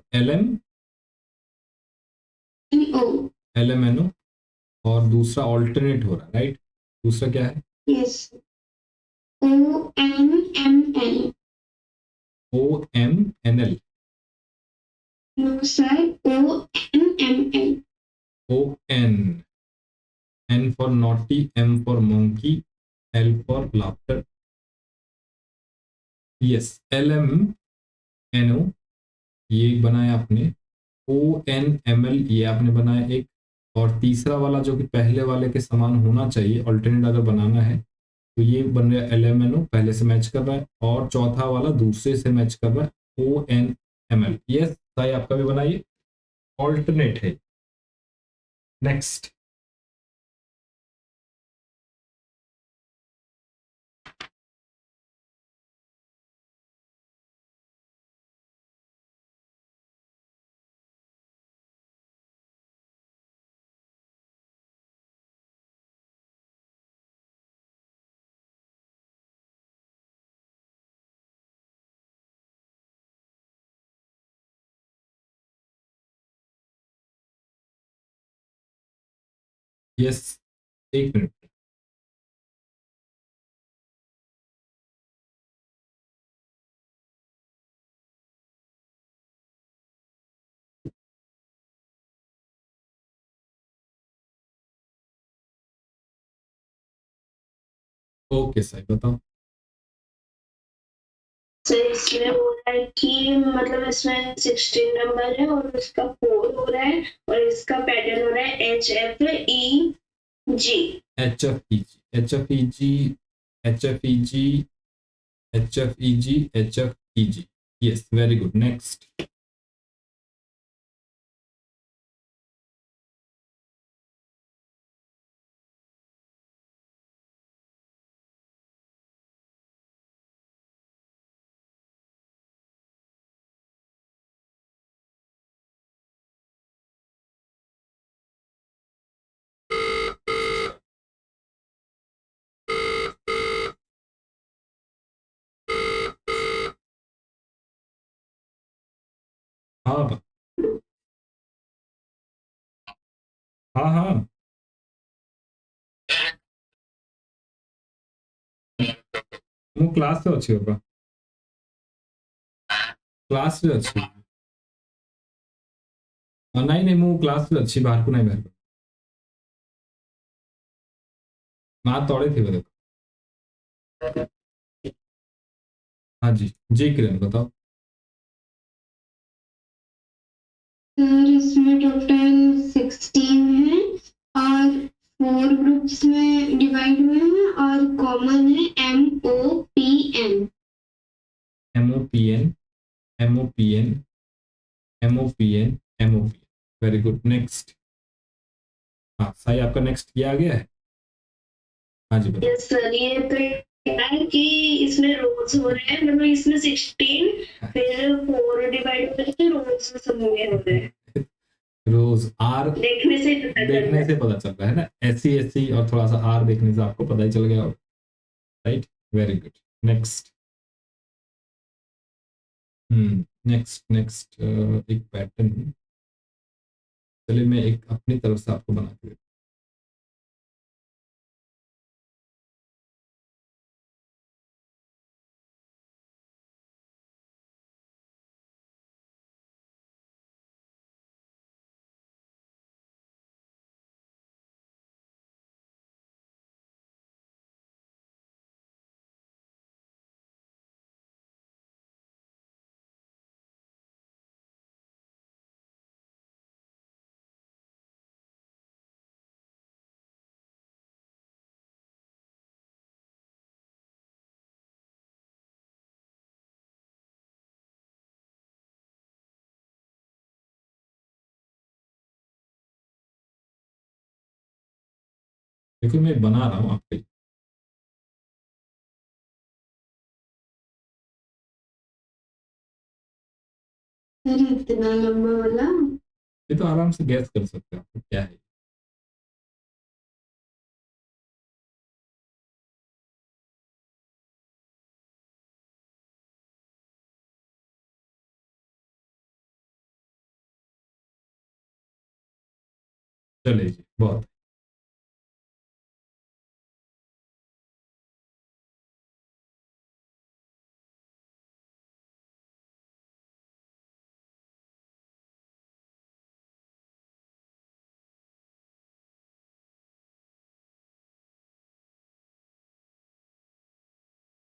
LMNO और दूसरा ऑल्टरनेट हो रहा है राइट। दूसरा क्या है? Yes ONML। OMNL no sir ONML। ON N for naughty, M for monkey, L for laughter। Yes LMNO ये बनाया आपने। ONML ये आपने बनाया एक। और तीसरा वाला जो कि पहले वाले के समान होना चाहिए, ऑल्टरनेट अगर बनाना है तो ये बन रहा है LMNO, पहले से मैच कर रहा है, और चौथा वाला दूसरे से मैच कर रहा है ONML। यस सही आपका भी बनाइए, ऑल्टरनेट है। नेक्स्ट यस एक मिनट ओके सही बताओ। सर इसमें हो रहा है कि मतलब इसमें 16 नंबर है और इसका 4 हो रहा है और इसका पैटर्न हो रहा है HFEG। HFEG HFEG HFEG HFEG HFEG, yes very good। next हाँ हाँ हाँ ମୁଁ କ୍ଲାସରେ ଅଛି ବାବା, କ୍ଲାସରେ ଅଛି। ନାଇଁ ନାଇଁ ମୁଁ କ୍ଲାସରେ ଅଛି, ବାହାରକୁ ନାଇଁ ବାହାରକୁ। ମା ତଳେ ଥିବ ଦେଖ। हाँ जी जी किरण बताओ। सर इसमें टोटल 16 है और 4 ग्रुप्स में डिवाइड हुए हैं और कॉमन है MOPN। MOPN MOPN MOPN MOPN। Very good, next. हाँ साई, आपका नेक्स्ट किया आ गया है? हाँ जी बताओ। यस सर, ये तो क्या है कि इसमें रोज हो रहे हैं, मतलब इसमें 16 फिर 4 डिवाइड करके रोज समूह हो रहे हैं। रोज आर देखने से पता चल रहा देखने है। से पता चल रहा है ना, SC और थोड़ा सा आर देखने से आपको पता ही चल गया होगा, right? Very good, next. Next next एक पैटर्न, चलिए मैं एक अपनी तरफ से आपको बना के देता हूँ। देखो मैं बना रहा हूँ आपके लिए। सर इतना लंबा वाला? ये तो आराम से गैस कर सकते हो आपको क्या है। चलिए जी, बहुत।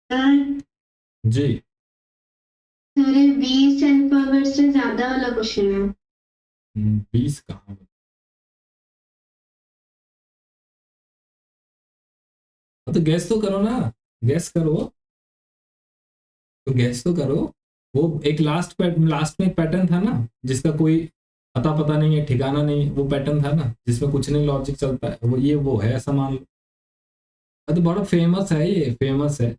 सर जी। सर 20 अल्फाबेट से ज्यादा वाला क्वेश्चन है। 20 कहाँ? तो गैस तो करो ना, गैस करो, तो गैस तो करो। वो एक लास्ट में एक पैटर्न था ना, जिसका कोई अता पता नहीं है, ठिकाना नहीं, वो पैटर्न था ना जिसमें कुछ नहीं लॉजिक चलता है, वो है, ऐसा मान लो। तो बड़ा फेमस है, ये फेमस है।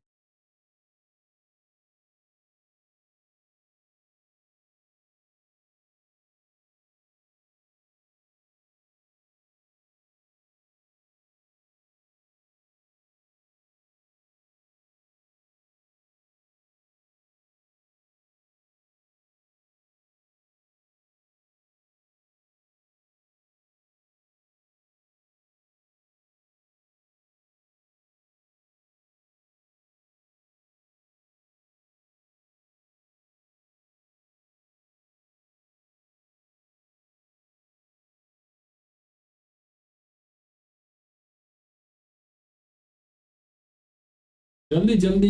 जल्दी जल्दी,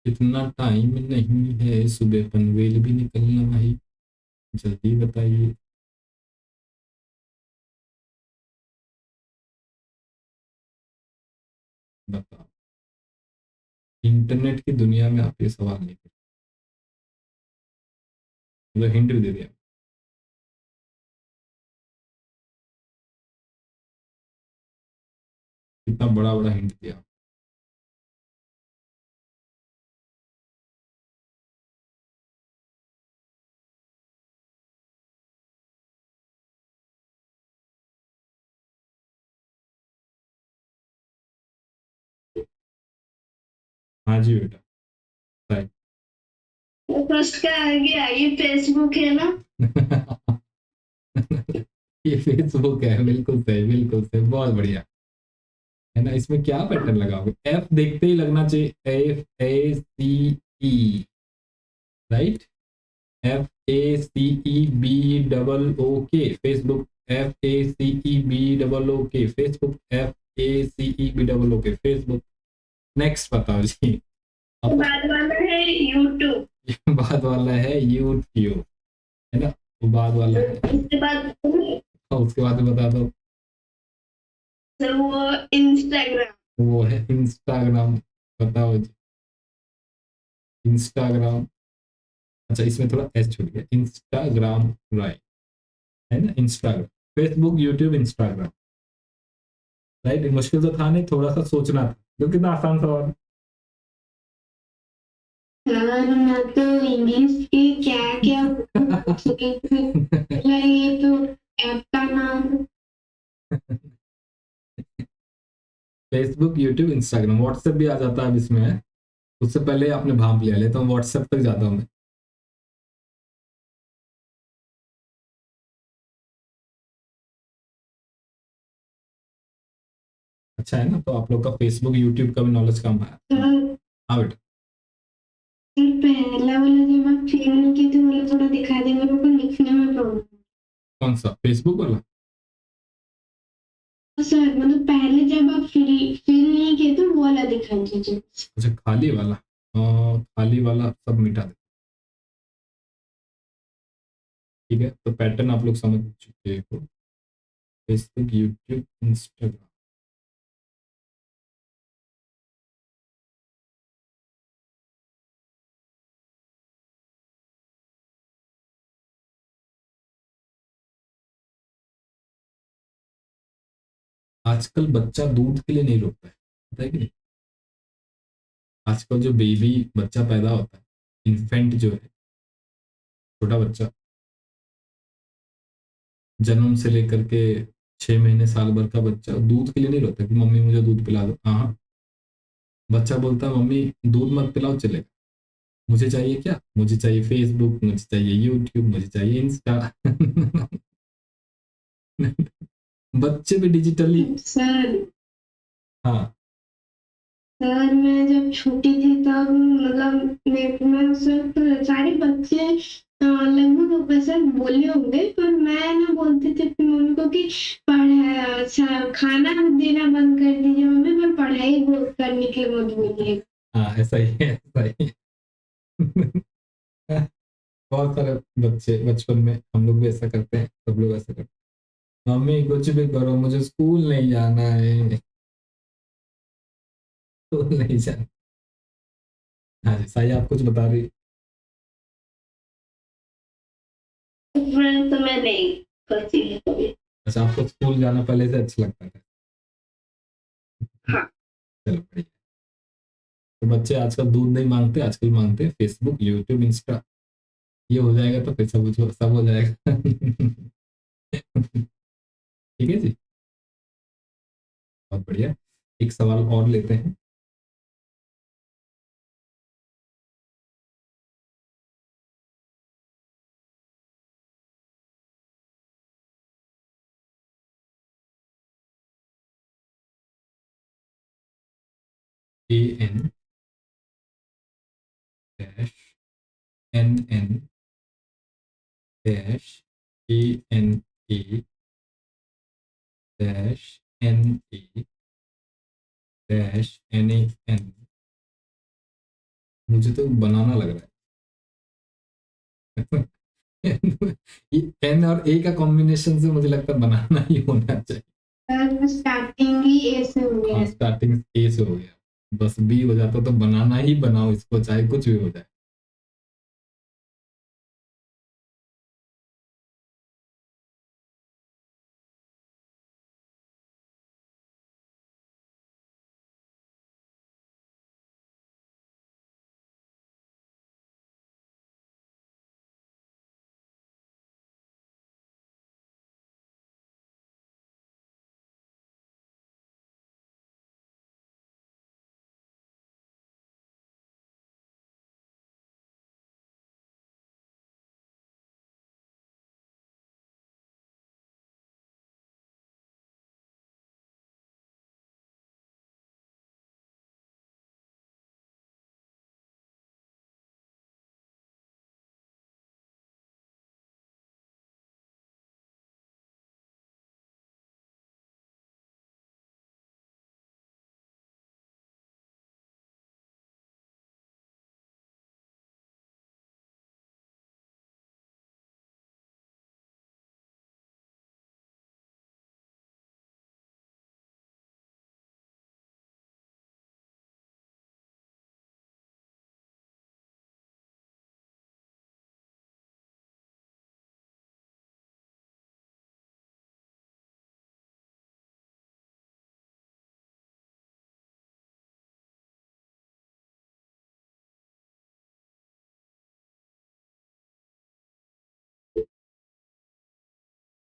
इतना टाइम नहीं है, सुबह पनवेल भी निकलना है, जल्दी बताइए। बताओ, इंटरनेट की दुनिया में आप ये सवाल नहीं कर, मतलब हिंट भी दे दिया। कितना बड़ा बड़ा हिंट दिया। हाँ जी बेटा, राइट। फर्स्ट का आगे आगे फेसबुक है ना? ये फेसबुक है, बिल्कुल सही, बिल्कुल सही, बहुत बढ़िया। है ना, इसमें क्या पैटर्न लगाओगे? एफ देखते ही लगना चाहिए, FACE, right? FACEBOOK Facebook, FACEBOOK Facebook, FACEBOOK Facebook. Next बताओ जी। अब बाद वाला है यूट्यूब। बाद वाला है यूट्यूब, है ना, वो बाद वाला है। उसके बाद और उसके बाद में बता दो। सर वो इंस्टाग्राम। वो है इंस्टाग्राम। बताओ जी, इंस्टाग्राम। अच्छा इसमें थोड़ा एस छूट गया, इंस्टाग्राम राइट है ना, Instagram, Facebook, YouTube, Instagram right. मुश्किल तो था नहीं, थोड़ा सा सोचना था, तो कितना आसान सवाल। यार मैं तो इंग्लिश की क्या क्या पूछ चुकी थी, ये तो ऐप का नाम। फेसबुक, यूट्यूब, इंस्टाग्राम, व्हाट्सएप भी आ जाता है अब इसमें है। उससे पहले आपने भाप लिया, लेता हूँ व्हाट्सएप तक जाता हूँ मैं। अच्छा है ना, तो आप लोग का फेसबुक यूट्यूब का भी नॉलेज कम है। सर हाँ बेटा। पहला वाला जब आप फिल नहीं की थी वाला थोड़ा दिखा देंगे, मेरे को लिखने में प्रॉब्लम। कौन सा फेसबुक वाला? सर मतलब पहले जब आप फिल नहीं किए तो वो वाला दिखा दीजिए। अच्छा खाली वाला, खाली वाला सब मिटा दे। ठीक है, तो पैटर्न आप लोग समझ चुके हो, फेसबुक, यूट्यूब, इंस्टाग्राम। आजकल बच्चा दूध के लिए नहीं रोता है, पता है कि नहीं? आजकल जो बेबी बच्चा पैदा होता है, इन्फेंट जो है, छोटा बच्चा, जन्म से लेकर के 6 महीने साल भर का बच्चा दूध के लिए नहीं रोता कि मम्मी मुझे दूध पिला दो। हाँ, बच्चा बोलता है मम्मी दूध मत पिलाओ चलेगा, मुझे चाहिए क्या, मुझे चाहिए फेसबुक, मुझे चाहिए यूट्यूब, मुझे चाहिए इंस्टा। बच्चे भी डिजिटली। सर हाँ सर मैं जब छोटी थी तब मतलब मैं उस वक्त सारे बच्चे लगभग वैसे बोले होंगे, पर मैं ना बोलती थी अपनी मम्मी को कि पढ़ा अच्छा खाना देना बंद कर दीजिए मम्मी, पर पढ़ाई करने के लिए मत बोलिए। हाँ ऐसा ही है, ऐसा ही है। बहुत सारे बच्चे बचपन में, हम लोग भी ऐसा करते हैं, सब लोग ऐसा करते हैं, मम्मी कुछ भी करो मुझे स्कूल नहीं जाना है, स्कूल नहीं जाना। हाँ जी साई, आप कुछ बता रही। फ्रेंड तो मैं नहीं करती है कभी। अच्छा आपको स्कूल जाना पहले से अच्छा लगता था? हाँ चलो बढ़िया। तो बच्चे आजकल दूध नहीं मांगते, आजकल मांगते हैं फेसबुक, यूट्यूब, इंस्टा। ये हो जाएगा तो फिर सब हो जाएगा। ठीक है जी, बहुत बढ़िया। एक सवाल और लेते हैं। AN dash NN dash ANA dash NA dash NAN। मुझे तो बनाना लग रहा है। ये एन और ए का कॉम्बिनेशन से मुझे लगता है बनाना ही होना चाहिए। सर स्टार्टिंग ही ऐसे हो गया हाँ है। स्टार्टिंग ए से हो गया, बस बी हो जाता तो बनाना ही बनाओ इसको, चाहे कुछ भी हो जाए।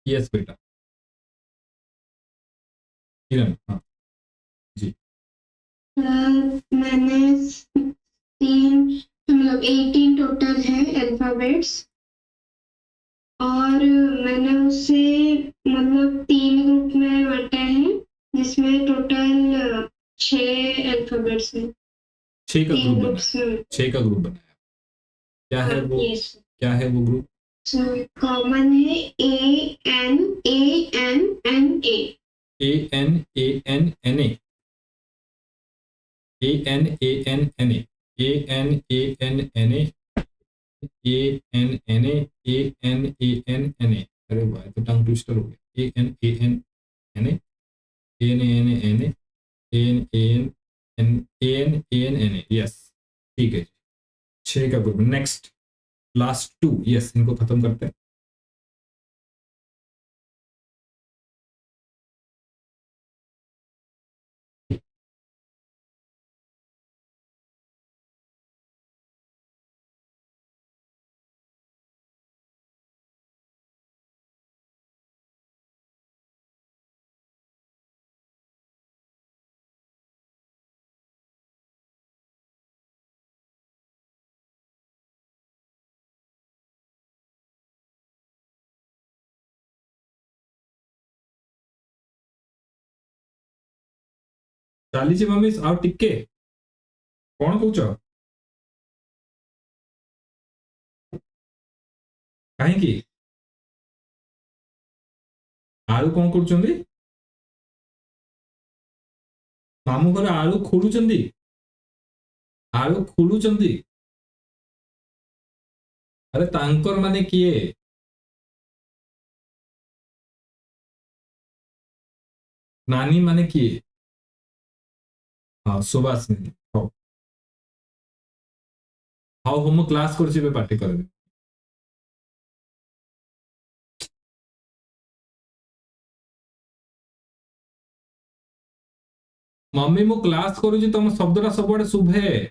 यस बेटा, किरण, हाँ जी। मैंने 18 टोटल है अल्फाबेट्स, और मैंने उसे 3 ग्रुप में बांटा है, जिसमें टोटल 6 अल्फाबेट्स हैं। 6 का 3 ग्रुप बनाया, ग्रुप्स में। 6 का ग्रुप बनाया। क्या है वो, यस। क्या है वो ग्रुप? कॉमन है ANANNA। ANANNA, ANANNA, ANANNA, ANNA, अरे वाह, तो टंग ट्विस्टर हो गया। ANANNA, ANANNA, ANANNA, यस, ठीक है। 6 का ग्रुप। नेक्स्ट, लास्ट 2, यस, इनको खत्म करते हैं। ଚାଲିଛି ମମ୍ମି, ଆଉ ଟିକେ କଣ କହୁଛ? କାହିଁକି? ଆଳୁ କଣ କରୁଛନ୍ତି? ମାମୁଁ ଘରେ ଆଳୁ ଖୋଳୁଛନ୍ତି? ଆଳୁ ଖୋଳୁଛନ୍ତି? ଆରେ ତାଙ୍କର ମାନେ କିଏ? ନାନୀ ମାନେ କିଏ? ହଁ, ସୁବାସିନୀ। ହଉ ହଉ ହଉ, ମୁଁ କ୍ଲାସ୍ କରୁଛି, ଏବେ ପାଟି କରିବି। मम्मी मु क्लास करूची, तुम शब्दटा सबुआडे शुभे।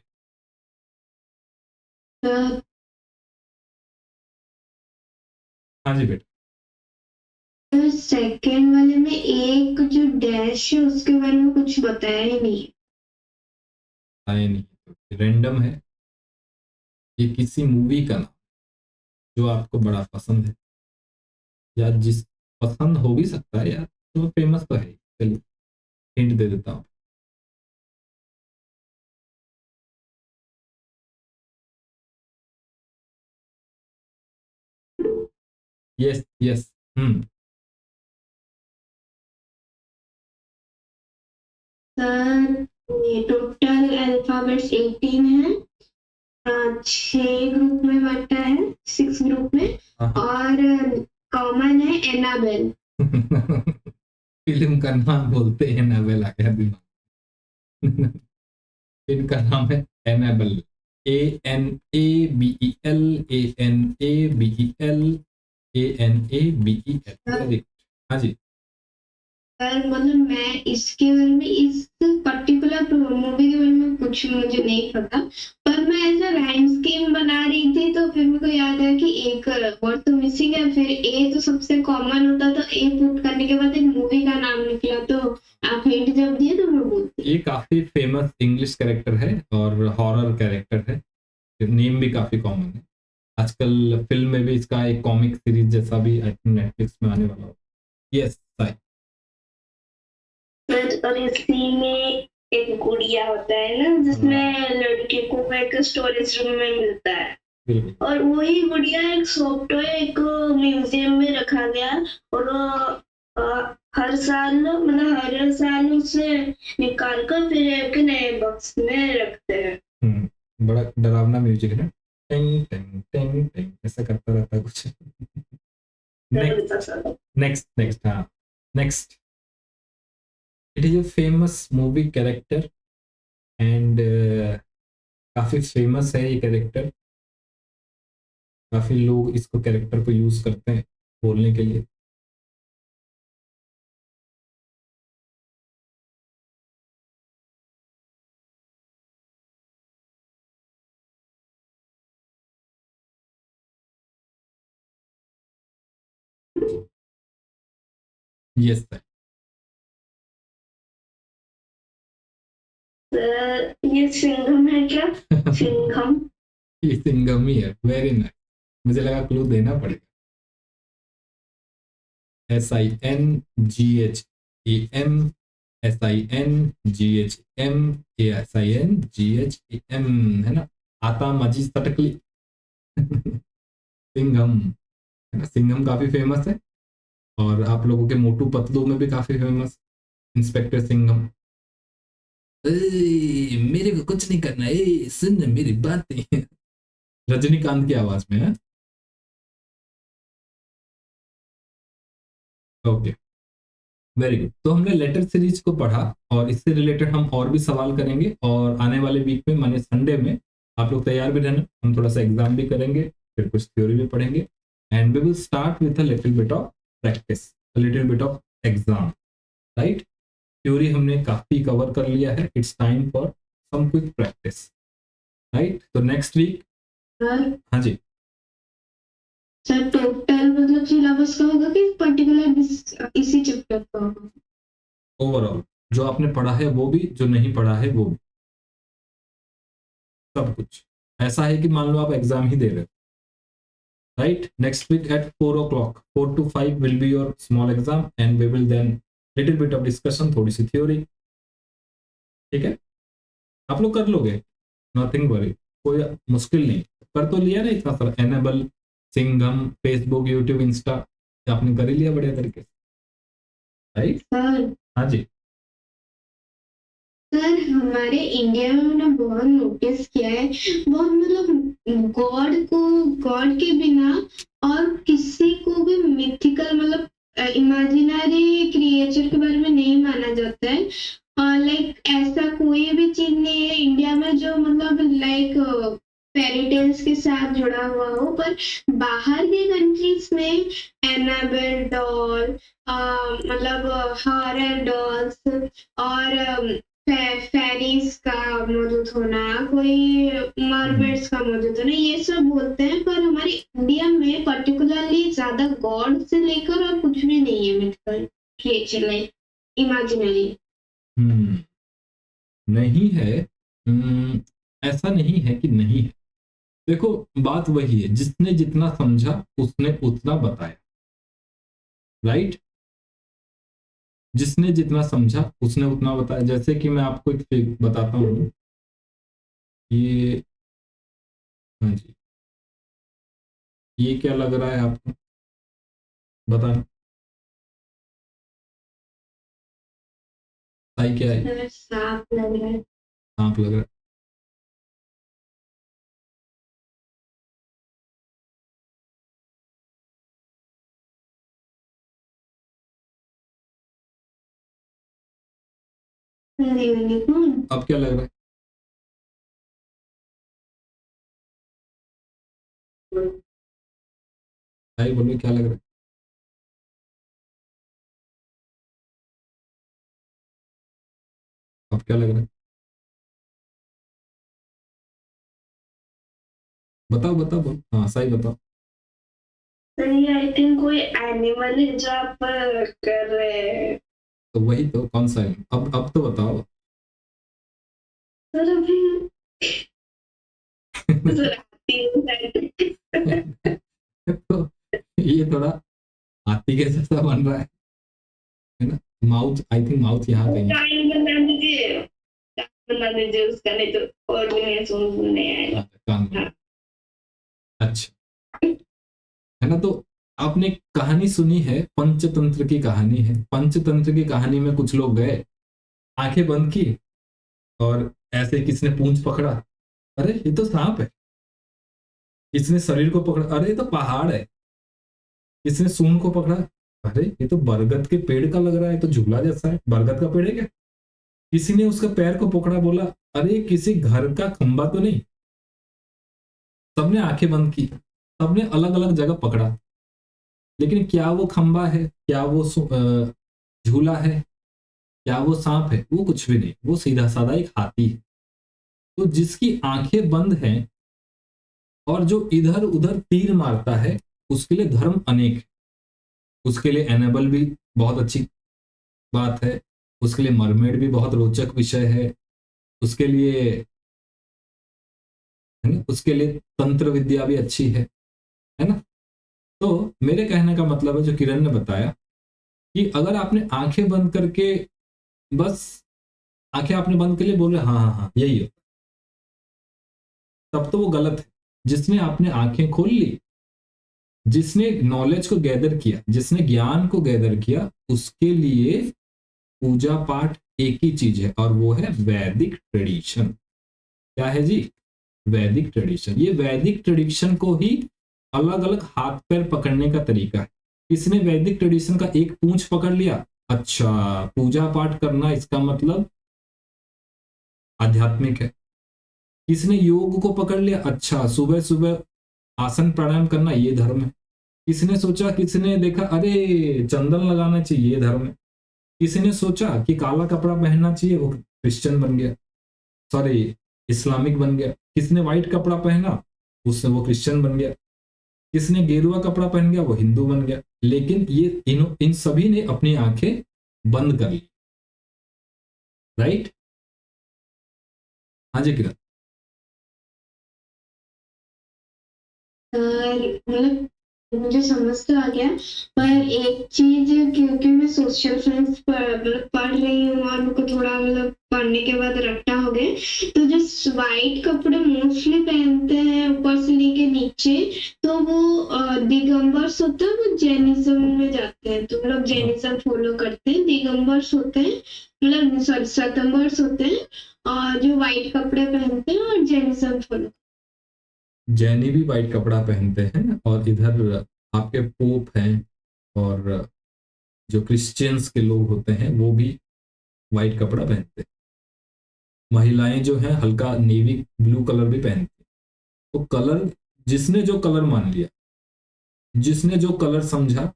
हाँ जी बेटा। सेकेंड वाले में एक जो डैश है उसके बारे में कुछ बताया ही नहीं। आए नहीं, रैंडम है। ये किसी मूवी का नाम जो आपको बड़ा पसंद है, या जिस पसंद हो भी सकता है यार, तो फेमस तो है। चलिए हिंट दे देता हूँ। यस यस, सर, ये टोटल अल्फाबेट्स 18 है। 6 ग्रुप में बांटा है, 6 ग्रुप में, और कॉमन है एनाबेल। फिल्म का नाम बोलते हैं एनाबेल, आ गया दिमाग। इनका नाम है एनाबेल, ANABEL, ANABEL, ANABEL। हाँ जी। सर, मैं इसके बारे में, इस पर्टिकुलर मूवी के बारे में कुछ मुझे नहीं पता, पर मैं ऐसा राइम स्कीम बना रही थी, तो फिर मेरे को याद आया कि एक वर्ड तो मिसिंग है, फिर ए तो सबसे कॉमन होता, तो ए पुट करने के बाद एक मूवी का नाम निकला, तो आप हिंट जब दिए तो मैं बोलती। ये काफी फेमस इंग्लिश कैरेक्टर है और हॉरर कैरेक्टर है, नेम भी काफी कॉमन है। आजकल फिल्म में भी इसका एक कॉमिक सीरीज जैसा भी आई थिंक नेटफ्लिक्स में आने वाला हो। यस साई। और इसी में एक गुड़िया होता है ना, जिसमें लड़के को एक स्टोरेज रूम में मिलता है, बिल्कुल। और वही गुड़िया एक सॉफ्टवेयर एक म्यूजियम में रखा गया, और हर साल हर साल उसे निकाल कर फिर एक नए बॉक्स में रखते हैं। बड़ा डरावना म्यूजिक है, टिंग टिंग टिंग टिंग ऐसा करता रहता है कुछ। नेक्स्ट नेक्स्ट, हाँ next. It is a famous movie character and काफी फेमस है ये कैरेक्टर। काफी लोग इसको कैरेक्टर को यूज करते हैं बोलने के लिए। Yes sir. ये सिंघम है क्या? सिंघम। ये सिंघम ही है। Very nice. मुझे लगा क्लू देना पड़ेगा। SINGHEM, SINGHM, ASINGHEM, है ना। आता मजी सटकली। सिंघम, है ना। सिंघम काफी फेमस है, और आप लोगों के मोटू पतलू में भी काफी फेमस इंस्पेक्टर सिंघम। मेरे को कुछ नहीं करना, सुन मेरी बातें। रजनीकांत की आवाज में है। Okay, very good. तो हमने लेटर सीरीज को पढ़ा, और इससे रिलेटेड हम और भी सवाल करेंगे, और आने वाले वीक में माने संडे में आप लोग तैयार भी रहना। हम थोड़ा सा एग्जाम भी करेंगे, फिर कुछ थ्योरी भी पढ़ेंगे, and we will start with a little bit of practice, a little bit of exam, right. Theory हमने काफी कवर कर लिया है, it's time for some quick practice, right. तो नेक्स्ट वीक। हाँ जी। सर टोटल मतलब सिलेबस का होगा कि पर्टिकुलर इसी चैप्टर का होगा? ओवरऑल जो आपने पढ़ा है वो भी, जो नहीं पढ़ा है वो भी, सब कुछ। ऐसा है कि मान लो आप एग्जाम ही दे रहे हो, right. Next week at 4 o'clock, 4 to 5 will be your small exam, and we will then little bit of discussion, थोड़ी सी थ्योरी, ठीक है। आप लोग कर लोगे, नथिंग वरी, कोई मुश्किल नहीं। कर तो लिया ना इतना सारा, enable, Singham, Facebook, YouTube, Insta, आपने कर ही लिया बढ़िया तरीके से, राइट। सर हाँ जी। सर हमारे इंडिया में मैंने बहुत नोटिस किया है, बहुत मतलब गॉड के बिना और किसी को भी मिथिकल मतलब इमेजिनरी क्रिएचर के बारे में नहीं माना जाता है। लाइक ऐसा कोई भी चीज नहीं है इंडिया में जो मतलब लाइक फेरी टेल्स के साथ जुड़ा हुआ हो, पर बाहर के कंट्रीज में एनाबेल डॉल, मतलब हॉरर डॉल्स और फेरीज का मौजूद होना, कोई मरमेड्स का मौजूद होना, ये सब बोलते हैं। पर हमारे इंडिया में पर्टिकुलरली ज्यादा गॉड से लेकर और कुछ भी नहीं है मिथिकल क्रिएचर लाइक इमेजिनरी। नहीं है। ऐसा नहीं है कि नहीं है। देखो बात वही है, जिसने जितना समझा उसने उतना बताया, राइट। जिसने जितना समझा उसने उतना बताया। जैसे कि मैं आपको एक फिग बताता हूँ, ये, हाँ जी, ये क्या लग रहा है आपको, बताना। सही क्या है? सांप लग रहा है। सांप लग रहा है। यूनिकॉर्न। अब क्या लग रहा है? भाई बोलो क्या लग रहा है? अब क्या लग रहा है? बताओ बताओ बोलो, हाँ सही बताओ। सही, आई थिंक कोई एनिमल है जो आप कर रहे हैं। तो वही तो, कौन सा है? अब तो बताओ। सर अभी सर तो ये थोड़ा हाथी के जैसा बन रहा है ना। माउथ, आई थिंक माउथ यहाँ कहीं है। टाइम बता दीजिए, बता दीजिए उसका, नहीं तो और भी नहीं सुनने आएगा। कान में। अच्छा, है ना। तो आपने कहानी सुनी है, पंचतंत्र की कहानी है। पंचतंत्र की कहानी में कुछ लोग गए, आंखें बंद की, और ऐसे किसने पूंछ पकड़ा, अरे ये तो सांप है। किसने शरीर को पकड़ा, अरे ये तो पहाड़ है। किसने सूंड को पकड़ा, अरे ये तो बरगद के पेड़ का लग रहा है, तो झूला जैसा है, बरगद का पेड़ है क्या। किसी ने उसका पैर को पकड़ा, बोला अरे किसी घर का खंबा तो नहीं। सबने आंखें बंद की, सबने अलग अलग जगह पकड़ा, लेकिन क्या वो खंबा है, क्या वो झूला है, क्या वो सांप है, वो कुछ भी नहीं, वो सीधा साधा एक हाथी है। तो जिसकी आंखें बंद हैं और जो इधर उधर तीर मारता है, उसके लिए धर्म अनेक है। उसके लिए एनेबल भी बहुत अच्छी बात है, उसके लिए मरमेड भी बहुत रोचक विषय है, उसके लिए है ना, उसके लिए तंत्र विद्या भी अच्छी है ना। तो मेरे कहने का मतलब है जो किरण ने बताया कि अगर आपने आंखें बंद करके बस आंखें आपने बंद कर लिए बोल रहे हाँ हाँ हाँ यही हो, तब तो वो गलत है। जिसने आपने आंखें खोल ली, जिसने नॉलेज को गैदर किया, जिसने ज्ञान को गैदर किया, उसके लिए पूजा पाठ एक ही चीज है और वो है वैदिक ट्रेडिशन। क्या है जी? वैदिक ट्रेडिशन। ये वैदिक ट्रेडिशन को ही अलग अलग हाथ पैर पकड़ने का तरीका है। किसने वैदिक ट्रेडिशन का एक पूंछ पकड़ लिया, अच्छा पूजा पाठ करना इसका मतलब आध्यात्मिक है। किसने योग को पकड़ लिया, अच्छा सुबह सुबह आसन प्राणायाम करना ये धर्म है। किसने सोचा, किसने देखा अरे चंदन लगाना चाहिए ये धर्म है। किसी ने सोचा कि काला कपड़ा पहनना चाहिए, वो क्रिश्चियन बन गया, सॉरी इस्लामिक बन गया। किसने व्हाइट कपड़ा पहना, उससे वो क्रिश्चियन बन गया। किसने गेरुआ कपड़ा पहन गया, वो हिंदू बन गया। लेकिन ये इन सभी ने अपनी आंखें बंद कर ली, राइट? हाँ जी किरण। मतलब मुझे समझ तो आ गया, पर एक चीज, क्योंकि मैं सोशल साइंस पढ़ रही हूँ और मुझको थोड़ा मतलब पढ़ने के बाद रट्टा हो गए, तो जो वाइट कपड़े मोस्टली पहनते हैं ऊपर से लेके नीचे, तो वो दिगंबर्स होते हैं, वो जैनिज्म में जाते हैं, तो मतलब जैनिज्म फॉलो करते हैं। दिगंबर्स होते हैं, मतलब सॉरी श्वेतांबर्स होते हैं, और जो वाइट कपड़े पहनते हैं और जैनिज्म फॉलो। जैनी भी व्हाइट कपड़ा पहनते हैं और इधर आपके पोप हैं और जो क्रिश्चियंस के लोग होते हैं वो भी व्हाइट कपड़ा पहनते हैं। महिलाएं जो हैं हल्का नेवी ब्लू कलर भी पहनती हैं। तो कलर, जिसने जो कलर मान लिया, जिसने जो कलर समझा।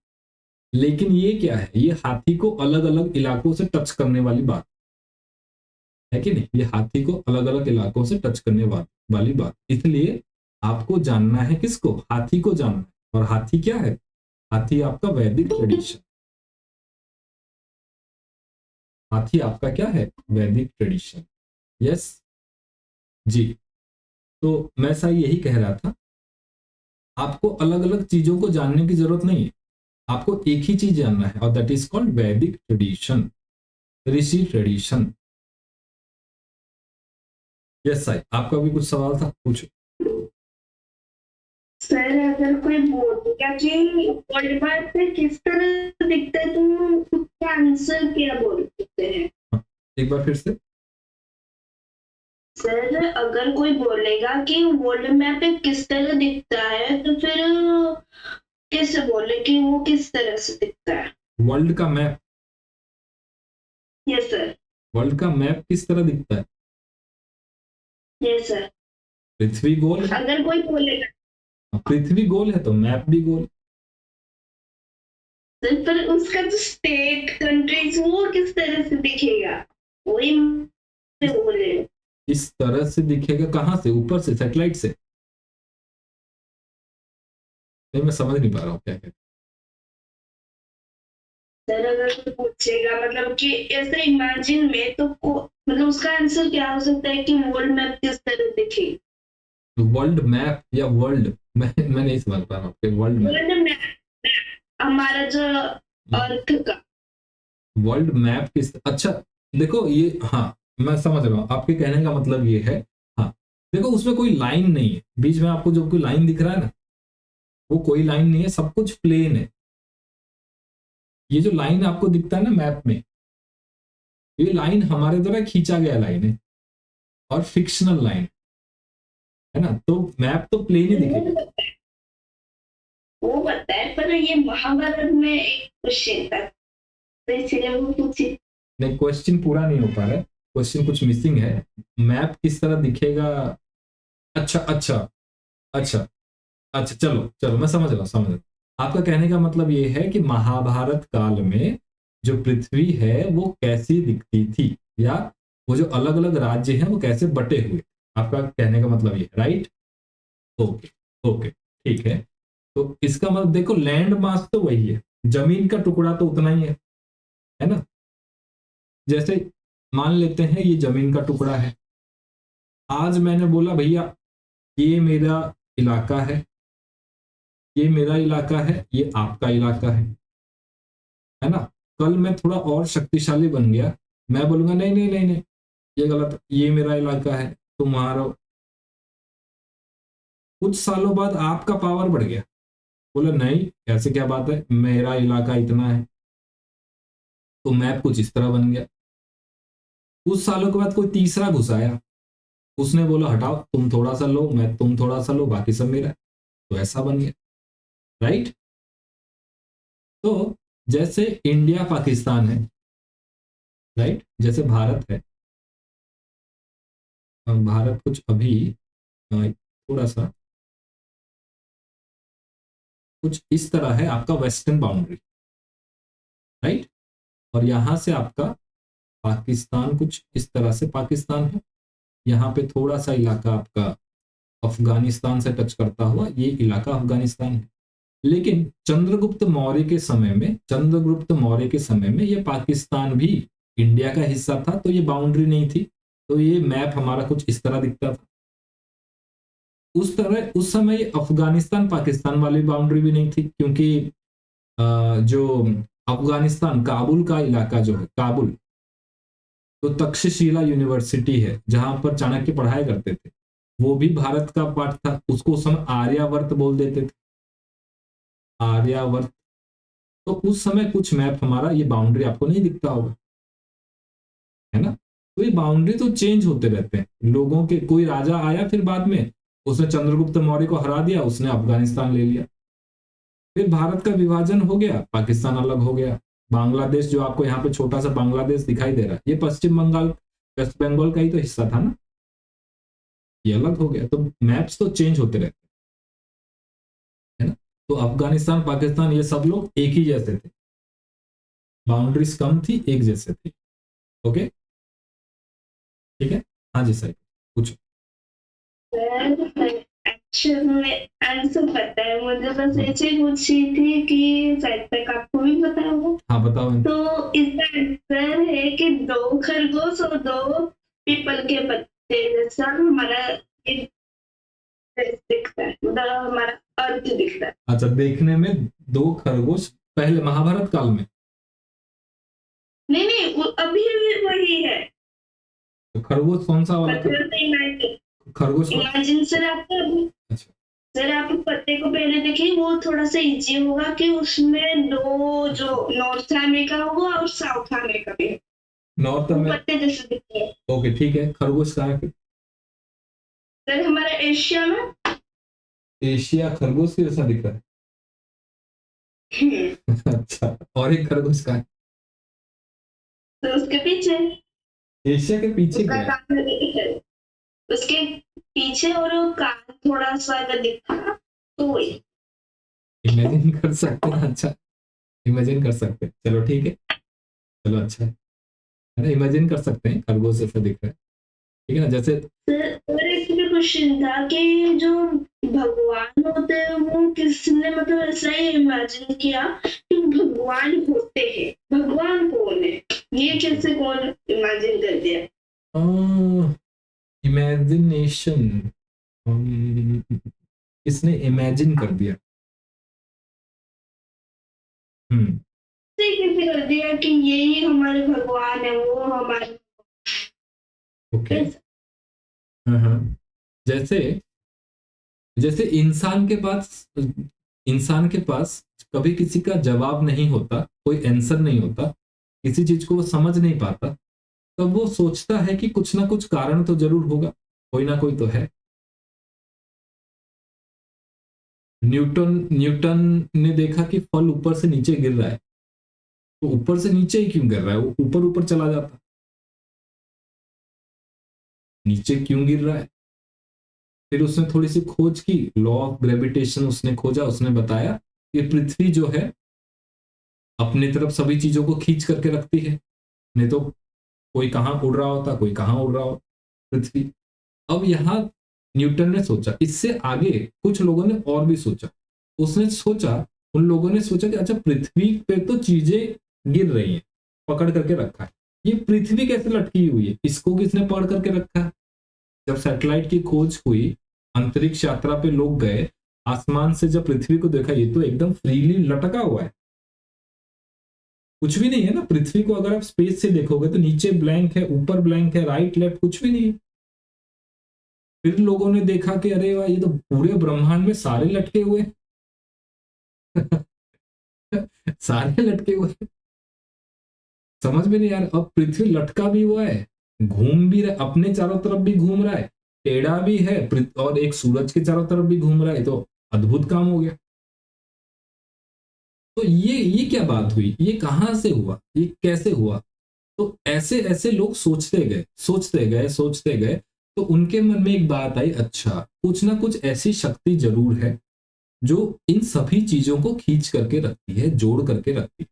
लेकिन ये क्या है, ये हाथी को अलग अलग इलाकों से टच करने वाली बात है कि नहीं? ये हाथी को अलग अलग इलाकों से टच करने वाली बात। इसलिए आपको जानना है किसको? हाथी को जानना है। और हाथी क्या है? हाथी आपका वैदिक ट्रेडिशन। हाथी आपका क्या है? वैदिक ट्रेडिशन। यस जी। तो मैं सा यही कह रहा था, आपको अलग अलग चीजों को जानने की जरूरत नहीं है, आपको एक ही चीज जानना है और दैट इज कॉल्ड वैदिक ट्रेडिशन, ऋषि ट्रेडिशन। यस साई, आपका भी कुछ सवाल था, पूछो। सर अगर कोई बोलेगा कि वर्ल्ड वार से किस तरह दिखता है, तो उसका आंसर क्या बोल सकते हैं? एक बार फिर से। सर अगर कोई बोलेगा कि वर्ल्ड मैप पे किस तरह दिखता है, तो फिर कैसे बोले कि वो किस तरह से दिखता है? वर्ल्ड का मैप? Yes sir. वर्ल्ड का मैप किस तरह दिखता है? Yes sir. पृथ्वी गोल है, अगर कोई बोलेगा पृथ्वी गोल है तो मैप भी गोल। सर, पर उसका जो स्टेट कंट्रीज वो किस तरह से दिखेगा, वही मैं बोले। इस तरह से दिखेगा, कहाँ से? ऊपर से, सैटेलाइट से? नहीं मैं समझ नहीं पा रहा हूँ क्या कहते। सर अगर कोई पूछेगा मतलब कि ऐसे इमेजिन में, तो मतलब उसका आंसर क्या हो सकता है कि वर्ल्ड मैप किस तरह दिखे? वर्ल्ड मैप या वर्ल्ड, मैं नहीं समझ पा रहा हूँ। वर्ल्ड मैप, वर्ल्ड मैप हमारा जो अर्थ का। वर्ल्ड मैप किस, अच्छा देखो ये, हाँ मैं समझ रहा हूँ आपके कहने का मतलब ये है। हाँ देखो उसमें कोई लाइन नहीं है बीच में, आपको जो कोई लाइन दिख रहा है ना, वो कोई लाइन नहीं है, सब कुछ प्लेन है। ये जो लाइन आपको दिखता है ना मैप में, ये लाइन हमारे द्वारा खींचा गया लाइन है और फिक्शनल लाइन है ना। तो मैप तो प्लेन ही दिखेगा। वो पता है, पर ये महाभारत में एक क्वेश्चन था, तो इसलिए वो पूछे। नहीं क्वेश्चन पूरा नहीं हो पा रहा है, क्वेश्चन कुछ मिसिंग है। मैप किस तरह दिखेगा? अच्छा अच्छा अच्छा अच्छा, चलो चलो मैं समझ रहा हूँ, समझ रहा हूँ। आपका कहने का मतलब ये है कि महाभारत काल में जो पृथ्वी है वो कैसी दिखती थी, या वो जो अलग अलग राज्य हैं वो कैसे बटे हुए। आपका कहने का मतलब ये है, राइट? ओके ओके ठीक है। तो इसका मतलब देखो लैंड मास तो वही है, जमीन का टुकड़ा तो उतना ही है, है ना। जैसे मान लेते हैं ये जमीन का टुकड़ा है, आज मैंने बोला भैया ये मेरा इलाका है, ये मेरा इलाका है, ये आपका इलाका है ना। कल मैं थोड़ा और शक्तिशाली बन गया, मैं बोलूंगा नहीं नहीं नहीं नहीं ये गलत, ये मेरा इलाका है, तुम्हारा। कुछ सालों बाद आपका पावर बढ़ गया, बोला नहीं ऐसे क्या बात है, मेरा इलाका इतना है, तो मैप कुछ इस तरह बन गया। कुछ सालों के बाद कोई तीसरा घुस आया, उसने बोला हटाओ तुम थोड़ा सा लो, मैं तुम थोड़ा सा लो, बाकी सब मेरा है, तो ऐसा बन गया, राइट। तो जैसे इंडिया पाकिस्तान है, राइट, जैसे भारत है, भारत कुछ अभी थोड़ा सा कुछ इस तरह है आपका वेस्टर्न बाउंड्री, राइट, और यहां से आपका पाकिस्तान कुछ इस तरह से पाकिस्तान है, यहाँ पे थोड़ा सा इलाका आपका अफगानिस्तान से टच करता हुआ ये इलाका अफगानिस्तान है। लेकिन चंद्रगुप्त मौर्य के समय में ये पाकिस्तान भी इंडिया का हिस्सा था, तो ये बाउंड्री नहीं थी, तो ये मैप हमारा कुछ इस तरह दिखता था। उस समय अफगानिस्तान पाकिस्तान वाली बाउंड्री भी नहीं थी, क्योंकि जो अफगानिस्तान काबुल का इलाका जो है, काबुल तो तक्षशिला यूनिवर्सिटी है जहां पर चाणक्य पढ़ाया करते थे, वो भी भारत का पार्ट था, उसको उस समय आर्यावर्त बोल देते थे, आर्यावर्त। तो उस समय कुछ मैप हमारा ये बाउंड्री आपको नहीं दिखता होगा, है ना। तो ये बाउंड्री तो चेंज होते रहते हैं, लोगों के कोई राजा आया फिर बाद में उसने चंद्रगुप्त मौर्य को हरा दिया, उसने अफगानिस्तान ले लिया, फिर भारत का विभाजन हो गया, पाकिस्तान अलग हो गया। बांग्लादेश जो आपको यहाँ पे छोटा सा बांग्लादेश दिखाई दे रहा है, ये पश्चिम बंगाल वेस्ट बंगाल का ही तो हिस्सा था ना, ये अलग हो गया। तो मैप्स तो चेंज होते रहते हैं, है ना। तो अफगानिस्तान पाकिस्तान ये सब लोग एक ही जैसे थे, बाउंड्रीज कम थी, एक जैसे थे। ओके ठीक है, हाँ जी सर कुछ एक्चुअली आंसर पता है मुझे, बस ऐसे पूछी थी कि शायद तक आपको भी पता होगा। हाँ बताओ। तो इसका आंसर है कि 2 खरगोश और 2 पीपल के पत्ते जैसा हमारा दिखता है, मतलब हमारा अर्थ दिखता है। अच्छा, देखने में 2 खरगोश पहले महाभारत काल में? नहीं नहीं, वो अभी भी वही है। तो खरगोश कौन सा वाला? खरगोश इमेजिन सर आपको, अच्छा सर आप पत्ते को पहले देखिए, वो थोड़ा सा इजी होगा कि उसमें 2 जो नॉर्थ अमेरिका होगा और साउथ अमेरिका भी, नॉर्थ अमेरिका पत्ते जैसे दिखते हैं। ओके ठीक है, खरगोश कहाँ है? सर हमारा एशिया में। एशिया खरगोश के जैसा दिख रहा है। अच्छा, और एक खरगोश कहाँ है? तो उसके पीछे, एशिया के पीछे क्या है? उसके पीछे, और वो कान थोड़ा सा अगर दिखा तो वही। इमेजिन कर सकते हैं, अच्छा इमेजिन कर सकते हैं, चलो ठीक है, चलो अच्छा है ना, इमेजिन कर सकते हैं खरगोश जैसा दिख रहा है, ठीक है ना। जैसे और एक भी क्वेश्चन था कि जो भगवान होते हैं वो किसने मतलब ऐसा ही इमेजिन किया कि भगवान होते हैं, भगवान कौन है, ये कैसे कौन इमेजिन कर दिया? इमेजिनेशन इसने इमेजिन कर दिया, कैसे कर दिया कि यही हमारे भगवान है, वो हमारे। ओके जैसे जैसे इंसान के पास कभी किसी का जवाब नहीं होता, कोई आंसर नहीं होता, किसी चीज को वो समझ नहीं पाता, तब वो सोचता है कि कुछ ना कुछ कारण तो जरूर होगा, कोई ना कोई तो है। न्यूटन ने देखा कि फल ऊपर से नीचे गिर रहा है, तो ऊपर से नीचे ही क्यों गिर रहा है, वो ऊपर ऊपर चला जाता, नीचे क्यों गिर रहा है। फिर उसने थोड़ी सी खोज की, लॉ ऑफ ग्रेविटेशन उसने खोजा, उसने बताया कि पृथ्वी जो है अपनी तरफ सभी चीजों को खींच करके रखती है, नहीं तो कोई कहाँ उड़ रहा होता, कोई कहाँ उड़ रहा होता, पृथ्वी। अब यहाँ न्यूटन ने सोचा, इससे आगे कुछ लोगों ने और भी सोचा, उन लोगों ने सोचा कि अच्छा पृथ्वी पे तो चीजें गिर रही हैं, पकड़ करके रखा है। ये पृथ्वी कैसे लटकी हुई है, इसको किसने पकड़ करके रखा है? जब सैटेलाइट की खोज हुई, अंतरिक्ष यात्रा पे लोग गए, आसमान से जब पृथ्वी को देखा, ये तो एकदम फ्रीली लटका हुआ है, कुछ भी नहीं है ना। पृथ्वी को अगर आप स्पेस से देखोगे तो नीचे ब्लैंक है, ऊपर ब्लैंक है, राइट लेफ्ट कुछ भी नहीं है। फिर लोगों ने देखा कि अरे वाह, ये तो पूरे ब्रह्मांड में सारे लटके हुए सारे लटके हुए, समझ में नहीं यार। अब पृथ्वी लटका भी हुआ है, घूम भी रहा, अपने चारों तरफ भी घूम रहा है, टेढ़ा भी है, और एक सूरज के चारों तरफ भी घूम रहा है, तो अद्भुत काम हो गया। तो ये क्या बात हुई, ये कहां से हुआ, ये कैसे हुआ? तो ऐसे ऐसे लोग सोचते गए सोचते गए सोचते गए, तो उनके मन में एक बात आई, अच्छा कुछ ना कुछ ऐसी शक्ति जरूर है जो इन सभी चीजों को खींच करके रखती है, जोड़ करके रखती है,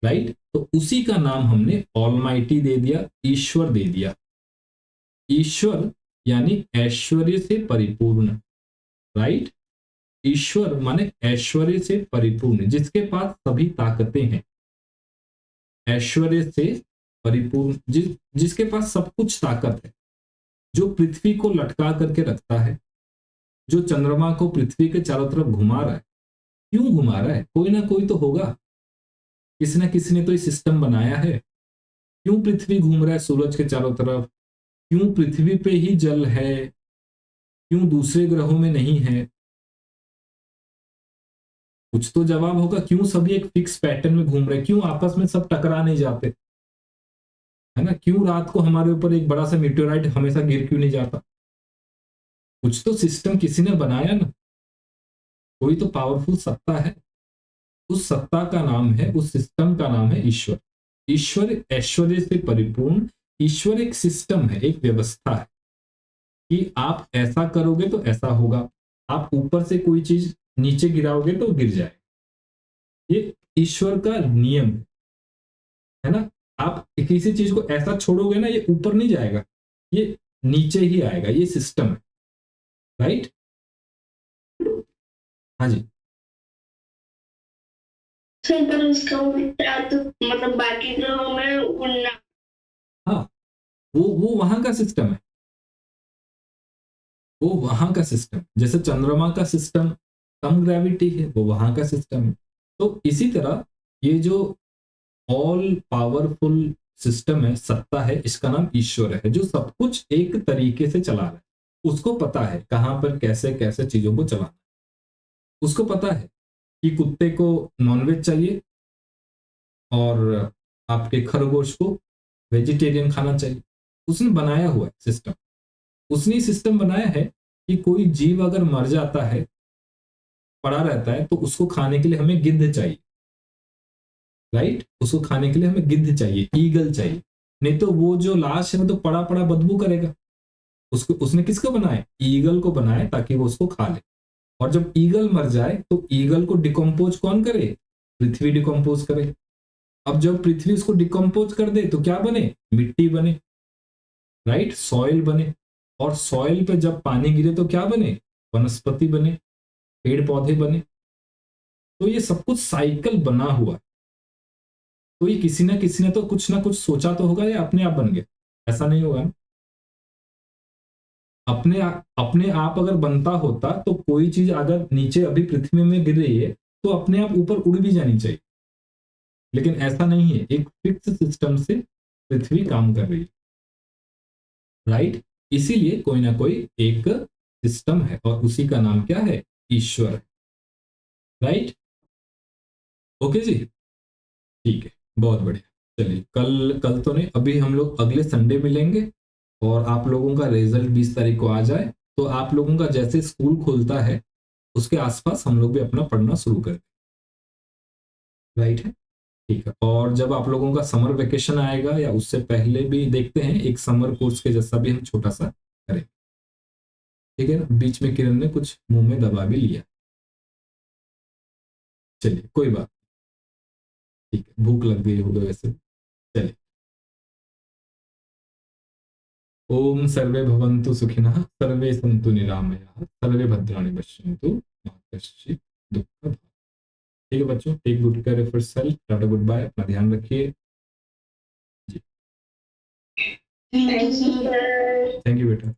राइट। तो उसी का नाम हमने ऑलमाइटी दे दिया, ईश्वर दे दिया। ईश्वर यानी ऐश्वर्य से परिपूर्ण, राइट। ईश्वर माने ऐश्वर्य से परिपूर्ण, जिसके पास सभी ताकतें हैं, ऐश्वर्य से परिपूर्ण, जिसके पास सब कुछ ताकत है, जो पृथ्वी को लटका करके रखता है, जो चंद्रमा को पृथ्वी के चारों तरफ घुमा रहा है। क्यों घुमा रहा है? कोई ना कोई तो होगा, किसी ना किसी ने तो ये सिस्टम बनाया है। क्यों पृथ्वी घूम रहा है सूरज के चारों तरफ? क्यों पृथ्वी पे ही जल है, क्यों दूसरे ग्रहों में नहीं है? कुछ तो जवाब होगा। क्यों सभी एक फिक्स पैटर्न में घूम रहे हैं? क्यों आपस में सब टकरा नहीं जाते, है ना? क्यों रात को हमारे ऊपर एक बड़ा सा मीटेओराइट हमेशा गिर क्यों नहीं जाता? कुछ तो सिस्टम किसी ने बनाया ना, कोई तो पावरफुल सत्ता है। उस सत्ता का नाम है, उस सिस्टम का नाम है ईश्वर। ईश्वर ऐश्वर्य से परिपूर्ण, ईश्वर एक सिस्टम है, एक व्यवस्था है कि आप ऐसा करोगे तो ऐसा होगा, आप ऊपर से कोई चीज नीचे गिराओगे तो गिर जाएगा। ये ईश्वर का नियम है ना। आप किसी चीज को ऐसा छोड़ोगे ना, ये ऊपर नहीं जाएगा, ये नीचे ही आएगा, ये सिस्टम है, राइट। हाँ जी। सर पर उसका उल्टा तो मतलब बाकी ग्रहों में उड़ना। हाँ, वो वहां का सिस्टम है, वो वहां का सिस्टम, जैसे चंद्रमा का सिस्टम कम ग्रेविटी है, वो वहां का सिस्टम है। तो इसी तरह ये जो ऑल पावरफुल सिस्टम है, सत्ता है, इसका नाम ईश्वर है, जो सब कुछ एक तरीके से चला रहा है। उसको पता है कहां पर कैसे कैसे चीजों को चलाना है। उसको पता है कि कुत्ते को नॉनवेज चाहिए और आपके खरगोश को वेजिटेरियन खाना चाहिए। उसने बनाया हुआ है सिस्टम। उसने सिस्टम बनाया है कि कोई जीव अगर मर जाता है, पड़ा रहता है, तो उसको खाने के लिए हमें गिद्ध चाहिए, राइट। उसको खाने के लिए हमें गिद्ध चाहिए, ईगल चाहिए, नहीं तो वो जो लाश है वो तो पड़ा पड़ा बदबू करेगा। उसको उसने किसको बनाया? ईगल को बनाया, ताकि वो उसको खा ले। और जब ईगल मर जाए तो ईगल को डिकम्पोज कौन करे? पृथ्वी डिकम्पोज करे। अब जब पृथ्वी उसको डिकम्पोज कर दे तो क्या बने? मिट्टी बने, राइट, सॉइल बने। और सॉइल पे जब पानी गिरे तो क्या बने? वनस्पति बने, पेड़ पौधे बने। तो ये सब कुछ साइकिल बना हुआ है। तो ये किसी ने तो कुछ ना कुछ सोचा तो होगा, या अपने आप बन गया? ऐसा नहीं होगा ना। अपने आप अगर बनता होता तो कोई चीज अगर नीचे अभी पृथ्वी में गिर रही है तो अपने आप ऊपर उड़ भी जानी चाहिए, लेकिन ऐसा नहीं है। एक फिक्स सिस्टम से पृथ्वी काम कर रही है, राइट। इसीलिए कोई ना कोई एक सिस्टम है, और उसी का नाम क्या है? ईश्वर है, राइट। ओके जी, ठीक है, बहुत बढ़िया। चलिए, कल कल तो नहीं, अभी हम लोग अगले संडे मिलेंगे, और आप लोगों का रिजल्ट 20 तारीख को आ जाए तो आप लोगों का जैसे स्कूल खुलता है उसके आसपास हम लोग भी अपना पढ़ना शुरू करें, राइट है, ठीक है। और जब आप लोगों का समर वेकेशन आएगा या उससे पहले भी देखते हैं, एक समर कोर्स के जैसा भी हम छोटा सा करें, ठीक है ना। बीच में किरण ने कुछ मुंह में दबा भी लिया, चलिए कोई बात, ठीक है, भूख लग गई होगी वैसे। चलिए, ओम सर्वे भवन्तु सुखिनः, सर्वे सन्तु निरामयाः, सर्वे भद्राणि पश्यन्तु, मा कश्चित् दुःखभाग्। ठीक है बच्चों, take good care of yourself, टाटा गुड बाय, अपना ध्यान रखिए। Thank you sir. Thank you बेटा।